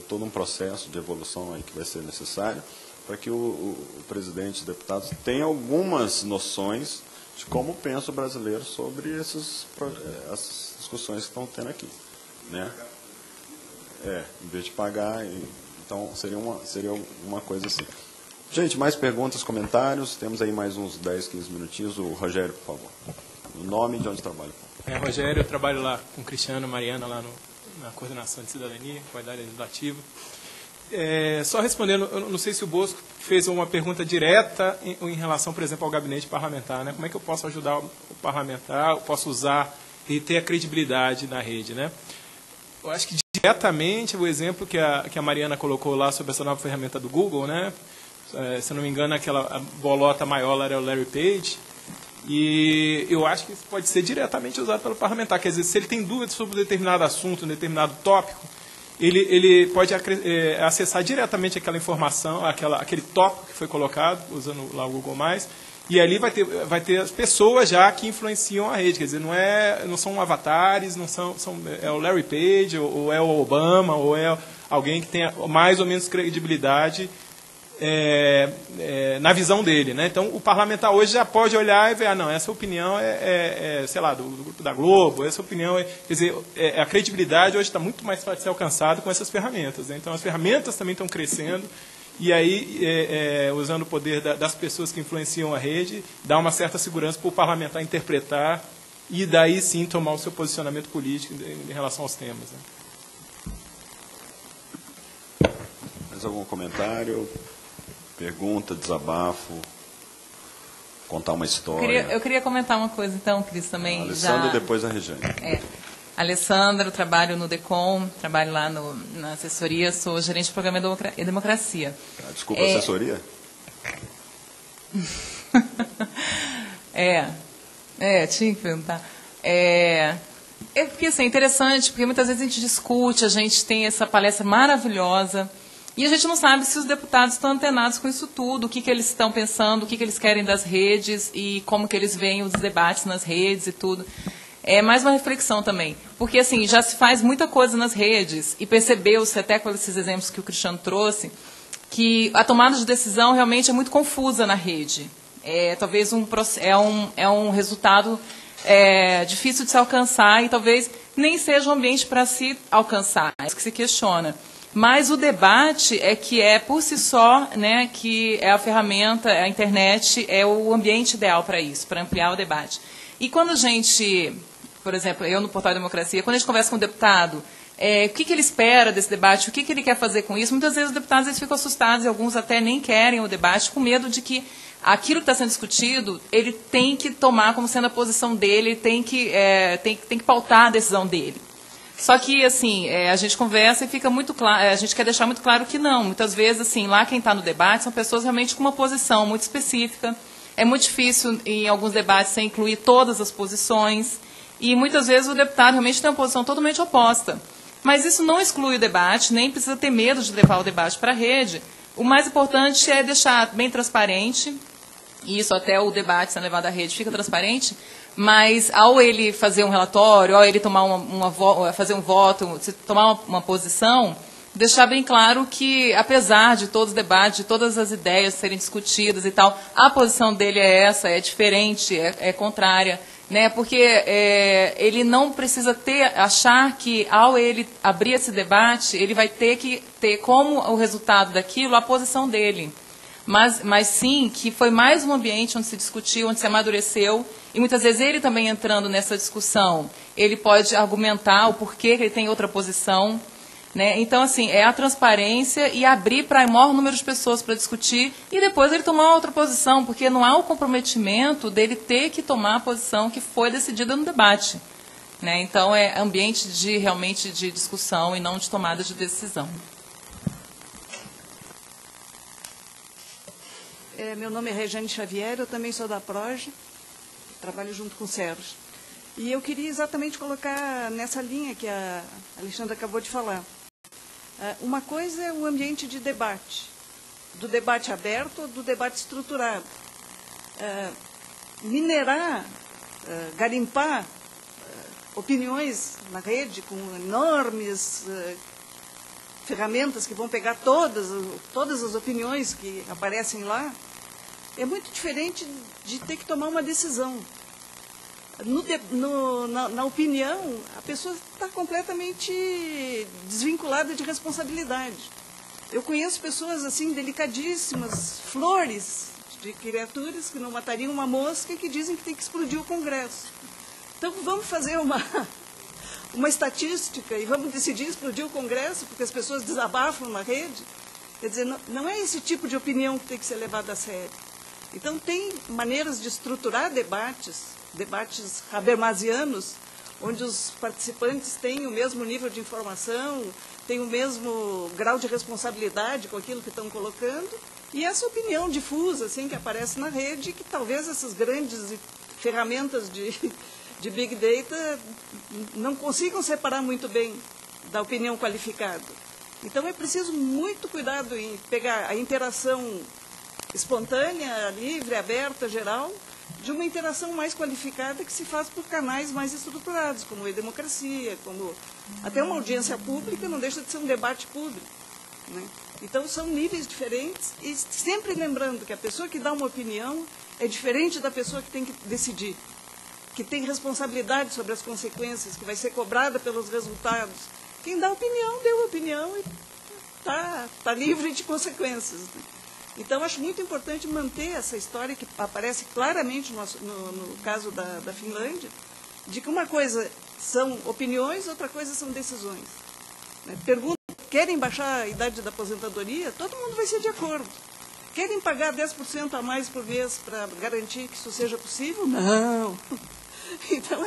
todo um processo de evolução aí que vai ser necessário, para que o presidente e os deputados tenham algumas noções de como pensa o brasileiro sobre essas discussões que estão tendo aqui, né? Em vez de pagar, então seria uma coisa assim. Gente, mais perguntas, comentários? Temos aí mais uns 10, 15 minutinhos. O Rogério, por favor. O nome de onde trabalha? Rogério, eu trabalho lá com o Cristiano e Mariana, lá na Coordenação de Cidadania, Qualidade Legislativa. Só respondendo, eu não sei se o Bosco fez uma pergunta direta em relação, por exemplo, ao gabinete parlamentar, né? Como é que eu posso ajudar o parlamentar, eu posso usar e ter a credibilidade na rede, né? Eu acho que diretamente o exemplo que a Mariana colocou lá sobre essa nova ferramenta do Google, né? Se eu não me engano, aquela bolota maior lá era o Larry Page, e eu acho que isso pode ser diretamente usado pelo parlamentar. Quer dizer, se ele tem dúvidas sobre um determinado assunto, um determinado tópico, ele pode acessar diretamente aquela informação, aquele tópico que foi colocado, usando lá o Google+, e ali vai ter as pessoas já que influenciam a rede. Quer dizer, não são avatares, é o Larry Page, ou é o Obama, ou é alguém que tenha mais ou menos credibilidade na visão dele, né? Então, o parlamentar hoje já pode olhar e ver, não, essa opinião sei lá, do Grupo da Globo, essa opinião quer dizer, a credibilidade hoje está muito mais fácil de ser alcançada com essas ferramentas, né? Então, as ferramentas também estão crescendo, e aí, usando o poder das pessoas que influenciam a rede, dá uma certa segurança para o parlamentar interpretar e daí sim tomar o seu posicionamento político em relação aos temas, né? Mais algum comentário? Pergunta, desabafo, contar uma história. Eu queria comentar uma coisa, então, Cris, também. A Alessandra e depois a Regiane. Alessandra, trabalho no DECOM, trabalho lá na assessoria, sou gerente de programa e democracia. Desculpa, assessoria? Tinha que perguntar. Porque assim, é interessante, porque muitas vezes a gente discute, a gente tem essa palestra maravilhosa, e a gente não sabe se os deputados estão antenados com isso tudo, o que eles estão pensando, o que eles querem das redes e como que eles veem os debates nas redes e tudo. É mais uma reflexão também, porque assim, já se faz muita coisa nas redes e percebeu-se, até com esses exemplos que o Cristiano trouxe, que a tomada de decisão realmente é muito confusa na rede. Talvez é um resultado difícil de se alcançar e talvez nem seja um ambiente para se alcançar, é isso que se questiona. Mas o debate que por si só, né, que é a ferramenta, a internet é o ambiente ideal para isso, para ampliar o debate. E quando a gente, por exemplo, eu no Portal Democracia, quando a gente conversa com o deputado, o que ele espera desse debate, o que ele quer fazer com isso, muitas vezes os deputados ficam assustados e alguns até nem querem o debate, com medo de que aquilo que está sendo discutido, ele tem que tomar como sendo a posição dele, ele tem que pautar a decisão dele. Só que, assim, a gente conversa e fica muito claro, a gente quer deixar muito claro que não. Muitas vezes, assim, lá quem está no debate são pessoas realmente com uma posição muito específica. É muito difícil, em alguns debates, você incluir todas as posições. E, muitas vezes, o deputado realmente tem uma posição totalmente oposta. Mas isso não exclui o debate, nem precisa ter medo de levar o debate para a rede. O mais importante é deixar bem transparente, e isso até o debate sendo levado à rede fica transparente, mas ao ele fazer um relatório, ao ele tomar fazer um voto, tomar uma posição, deixar bem claro que, apesar de todos os debates, de todas as ideias serem discutidas e tal, a posição dele é essa, é diferente, é contrária, né? Porque ele não precisa achar que, ao ele abrir esse debate, ele vai ter que ter como o resultado daquilo a posição dele. Mas sim, que foi mais um ambiente onde se discutiu, onde se amadureceu, e muitas vezes ele também entrando nessa discussão, ele pode argumentar o porquê que ele tem outra posição, né? Então, assim, é a transparência e abrir para o maior número de pessoas para discutir, e depois ele tomar outra posição, porque não há o comprometimento dele ter que tomar a posição que foi decidida no debate, né? Então, é ambiente realmente de discussão e não de tomada de decisão. Meu nome é Regiane Xavier, eu também sou da PROGE, trabalho junto com o Sérgio. E eu queria exatamente colocar nessa linha que a Alexandra acabou de falar. Uma coisa é o ambiente de debate, do debate aberto ou do debate estruturado. Minerar, garimpar opiniões na rede com enormes ferramentas que vão pegar todas as opiniões que aparecem lá, é muito diferente de ter que tomar uma decisão. Na opinião, a pessoa está completamente desvinculada de responsabilidade. Eu conheço pessoas assim delicadíssimas, flores de criaturas que não matariam uma mosca e que dizem que tem que explodir o Congresso. Então vamos fazer uma estatística e vamos decidir explodir o Congresso porque as pessoas desabafam na rede. Quer dizer, não é esse tipo de opinião que tem que ser levada a sério. Então, tem maneiras de estruturar debates habermasianos, onde os participantes têm o mesmo nível de informação, têm o mesmo grau de responsabilidade com aquilo que estão colocando, e essa opinião difusa, assim, que aparece na rede, que talvez essas grandes ferramentas de Big Data não consigam separar muito bem da opinião qualificada. Então, é preciso muito cuidado em pegar a interação espontânea, livre, aberta, geral, de uma interação mais qualificada que se faz por canais mais estruturados, como a democracia, como até uma audiência pública não deixa de ser um debate público, né? Então, são níveis diferentes e sempre lembrando que a pessoa que dá uma opinião é diferente da pessoa que tem que decidir, que tem responsabilidade sobre as consequências, que vai ser cobrada pelos resultados. Quem dá opinião, deu opinião e está livre de consequências, né? Então, acho muito importante manter essa história que aparece claramente no caso da Finlândia, de que uma coisa são opiniões, outra coisa são decisões. Pergunta, querem baixar a idade da aposentadoria? Todo mundo vai ser de acordo. Querem pagar 10% a mais por mês para garantir que isso seja possível? Não. Então,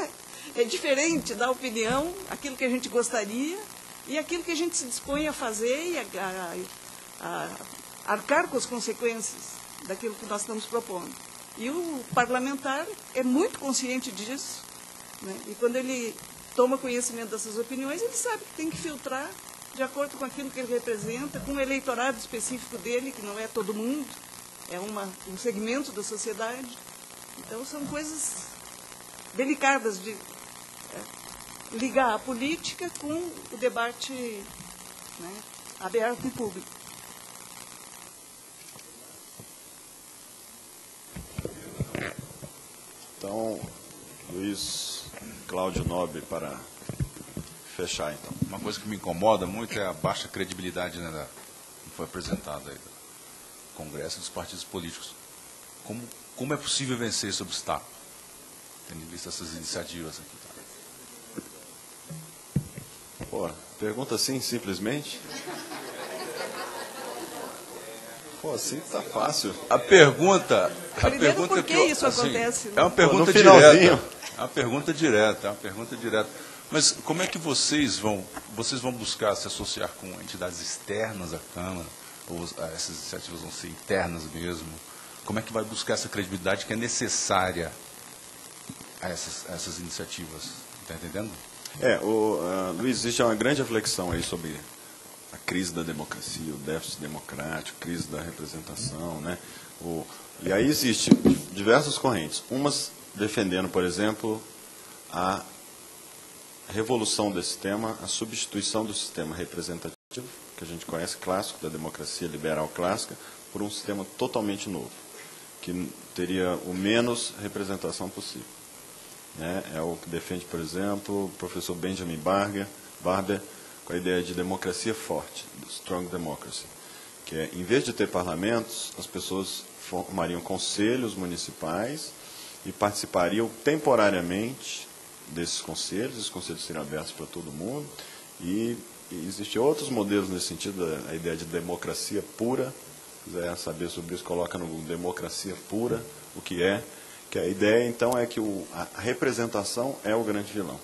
é diferente da opinião, aquilo que a gente gostaria e aquilo que a gente se dispõe a fazer e a arcar com as consequências daquilo que nós estamos propondo. E o parlamentar é muito consciente disso, né? E quando ele toma conhecimento dessas opiniões, ele sabe que tem que filtrar de acordo com aquilo que ele representa, com o eleitorado específico dele, que não é todo mundo, é um segmento da sociedade. Então, são coisas delicadas de ligar a política com o debate, né, aberto e público. Então, Luiz Cláudio Nobre, para fechar, então. Uma coisa que me incomoda muito é a baixa credibilidade, né, que foi apresentada aí do Congresso e dos partidos políticos. Como é possível vencer esse obstáculo, tendo visto essas iniciativas aqui? Pô, pergunta assim, simplesmente? Pô, assim tá fácil. A pergunta por que isso acontece? É uma pergunta direta. É uma pergunta direta. Mas como é que vocês vão buscar se associar com entidades externas à Câmara? Ou essas iniciativas vão ser internas mesmo? Como é que vai buscar essa credibilidade que é necessária a essas iniciativas? Está entendendo? Luiz, existe uma grande reflexão aí sobre a crise da democracia, o déficit democrático, crise da representação, né? E aí existem diversas correntes. Umas defendendo, por exemplo, a revolução desse sistema, a substituição do sistema representativo, que a gente conhece, clássico, da democracia liberal clássica, por um sistema totalmente novo, que teria o menos representação possível. Né? É o que defende, por exemplo, o professor Benjamin Barber, com a ideia de democracia forte, strong democracy, que é, em vez de ter parlamentos, as pessoas formariam conselhos municipais e participariam temporariamente desses conselhos, esses conselhos seriam abertos para todo mundo, e existem outros modelos nesse sentido, a ideia de democracia pura. Se quiser saber sobre isso, coloca no Google democracia pura, o que é, que a ideia então é que a representação é o grande vilão.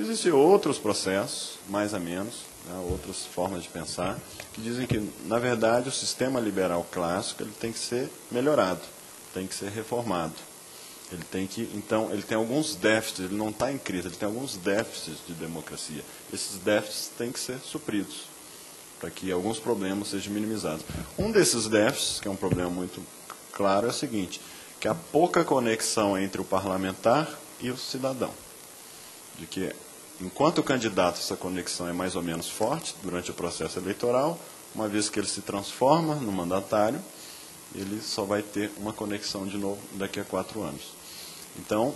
Existem outros processos, mais ou menos, né, outras formas de pensar, que dizem que, na verdade, o sistema liberal clássico ele tem que ser melhorado, tem que ser reformado. Ele tem alguns déficits, ele não está em crise, ele tem alguns déficits de democracia. Esses déficits têm que ser supridos, para que alguns problemas sejam minimizados. Um desses déficits, que é um problema muito claro, é o seguinte, que há pouca conexão entre o parlamentar e o cidadão. De que, enquanto o candidato, essa conexão é mais ou menos forte durante o processo eleitoral, uma vez que ele se transforma no mandatário, ele só vai ter uma conexão de novo daqui a 4 anos. Então,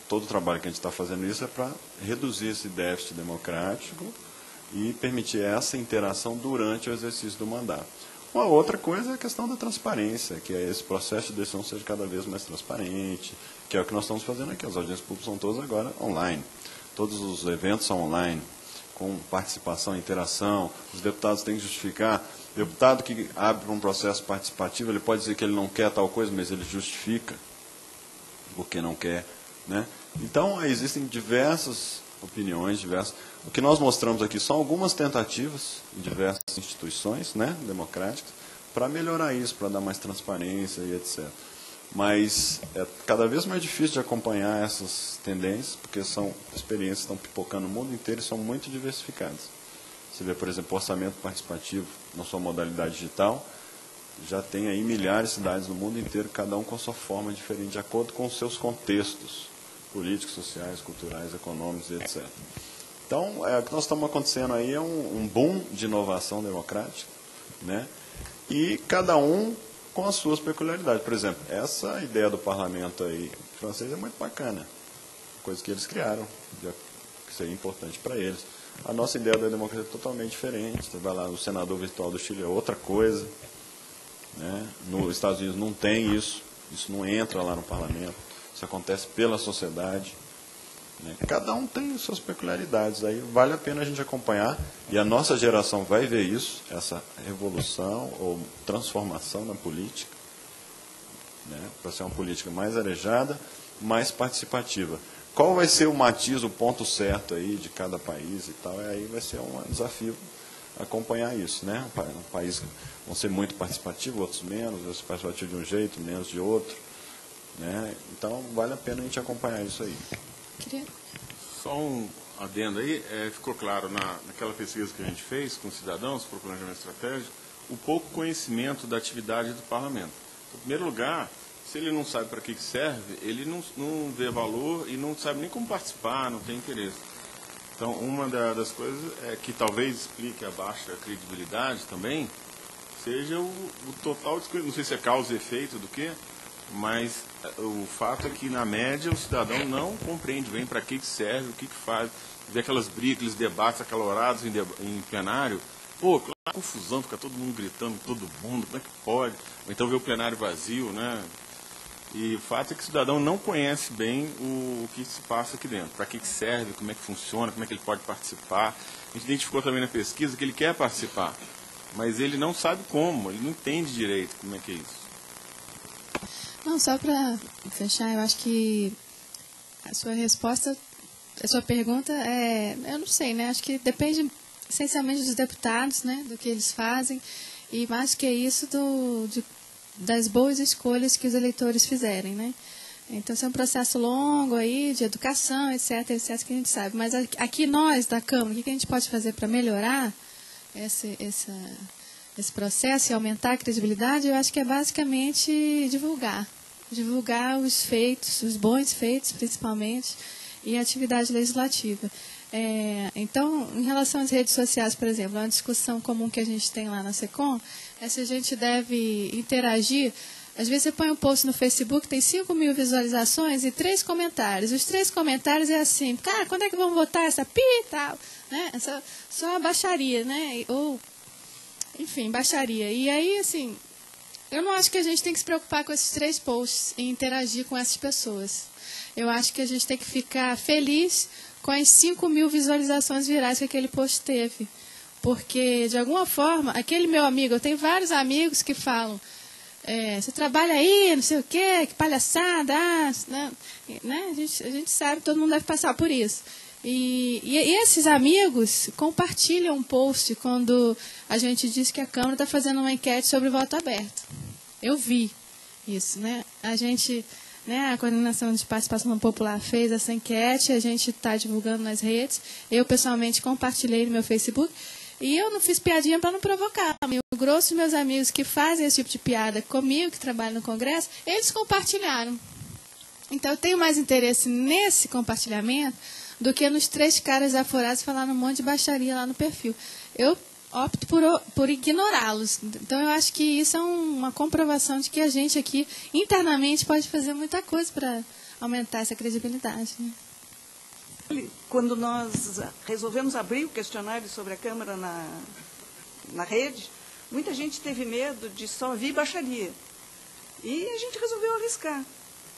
todo o trabalho que a gente está fazendo isso é para reduzir esse déficit democrático e permitir essa interação durante o exercício do mandato. Uma outra coisa é a questão da transparência, que é esse processo de decisão seja cada vez mais transparente, que é o que nós estamos fazendo aqui. As audiências públicas são todas agora online. Todos os eventos são online, com participação e interação. Os deputados têm que justificar. O deputado que abre um processo participativo, ele pode dizer que ele não quer tal coisa, mas ele justifica porque não quer, né? Então, existem diversas opiniões, o que nós mostramos aqui são algumas tentativas em diversas instituições, né, democráticas, para melhorar isso, para dar mais transparência e etc. Mas é cada vez mais difícil de acompanhar essas tendências, porque são experiências que estão pipocando no mundo inteiro e são muito diversificadas. Você vê, por exemplo, o orçamento participativo na sua modalidade digital, já tem aí milhares de cidades no mundo inteiro, cada um com a sua forma diferente, de acordo com os seus contextos políticos, sociais, culturais, econômicos, etc. Então, o que nós estamos acontecendo aí é um boom de inovação democrática, né? E cada um com as suas peculiaridades. Por exemplo, essa ideia do parlamento aí francês é muito bacana, coisa que eles criaram, que seria importante para eles. A nossa ideia da democracia é totalmente diferente. Você vai lá, o senador virtual do Chile é outra coisa, né? Nos Estados Unidos não tem isso não entra lá no parlamento, isso acontece pela sociedade, né? Cada um tem suas peculiaridades, aí vale a pena a gente acompanhar, e a nossa geração vai ver isso, essa revolução ou transformação na política, né? Para ser uma política mais arejada, mais participativa. Qual vai ser o matiz, o ponto certo aí de cada país e tal, aí vai ser um desafio acompanhar isso, né? Um país vão ser muito participativos, outros menos, outros participativos de um jeito, menos de outro, né? Então vale a pena a gente acompanhar isso aí. Só um adendo aí, ficou claro naquela pesquisa que a gente fez com cidadãos para o planejamento estratégico, o pouco conhecimento da atividade do parlamento. Em primeiro lugar, se ele não sabe para que serve, ele não vê valor e não sabe nem como participar, não tem interesse. Então, uma das coisas é que talvez explique a baixa credibilidade também, seja o total desconhecimento, não sei se é causa e efeito do quê, mas o fato é que, na média, o cidadão não compreende bem para que serve, o que faz, vê aquelas brigas, aqueles debates acalorados em plenário, pô, claro, confusão, fica todo mundo gritando, todo mundo, como é que pode? Ou então vê o plenário vazio, né? E o fato é que o cidadão não conhece bem o que se passa aqui dentro, para que serve, como é que funciona, como é que ele pode participar. A gente identificou também na pesquisa que ele quer participar, mas ele não sabe como, ele não entende direito como é que é isso. Não, só para fechar, eu acho que a sua resposta, a sua pergunta eu não sei, né? Acho que depende essencialmente dos deputados, né? Do que eles fazem, e mais que isso das boas escolhas que os eleitores fizerem, né? Então, isso é um processo longo aí, de educação, etc, que a gente sabe. Mas aqui nós, da Câmara, o que a gente pode fazer para melhorar esse processo e aumentar a credibilidade, eu acho que é basicamente divulgar os feitos, os bons feitos, principalmente, e a atividade legislativa. Então, em relação às redes sociais, por exemplo, uma discussão comum que a gente tem lá na SECOM é se a gente deve interagir. Às vezes você põe um post no Facebook, tem 5.000 visualizações e 3 comentários. Os 3 comentários é assim, cara, quando é que vão votar essa pi e tal? Né? Só a baixaria, né? Ou, enfim, baixaria. E aí, assim, eu não acho que a gente tem que se preocupar com esses 3 posts e interagir com essas pessoas. Eu acho que a gente tem que ficar feliz com as 5.000 visualizações virais que aquele post teve. Porque, de alguma forma, aquele meu amigo, eu tenho vários amigos que falam, você trabalha aí, não sei o quê, que palhaçada, né? A gente sabe, todo mundo deve passar por isso. E esses amigos compartilham um post quando a gente diz que a Câmara está fazendo uma enquete sobre o voto aberto. Eu vi isso, né? A Coordenação de Participação Popular fez essa enquete, a gente está divulgando nas redes. Eu, pessoalmente, compartilhei no meu Facebook. E eu não fiz piadinha para não provocar. O grosso dos meus amigos que fazem esse tipo de piada comigo, que trabalham no Congresso, eles compartilharam. Então, eu tenho mais interesse nesse compartilhamento do que nos 3 caras aforados falando um monte de baixaria lá no perfil. Eu opto por ignorá-los. Então, eu acho que isso é uma comprovação de que a gente aqui, internamente, pode fazer muita coisa para aumentar essa credibilidade, né? Quando nós resolvemos abrir o questionário sobre a Câmara na rede, muita gente teve medo de só vir baixaria. E a gente resolveu arriscar.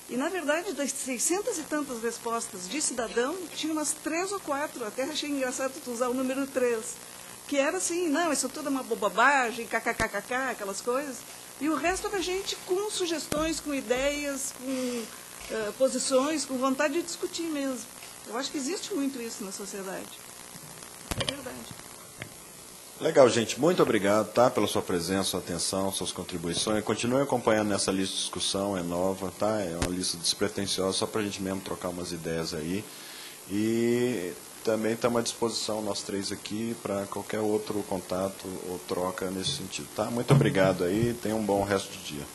E, na verdade, das 600 e tantas respostas de cidadão, tinha umas 3 ou 4, até achei engraçado tu usar o número 3, que era assim, não, isso é toda uma bobagem, kkkk, aquelas coisas. E o resto era gente com sugestões, com ideias, com posições, com vontade de discutir mesmo. Eu acho que existe muito isso na sociedade. É verdade. Legal, gente. Muito obrigado, tá, pela sua presença, sua atenção, suas contribuições. Continue acompanhando nessa lista de discussão, é nova, tá? É uma lista despretensiosa, só para a gente mesmo trocar umas ideias aí. E também estamos à disposição, nós 3 aqui, para qualquer outro contato ou troca nesse sentido, tá? Muito obrigado aí, tenha um bom resto de dia.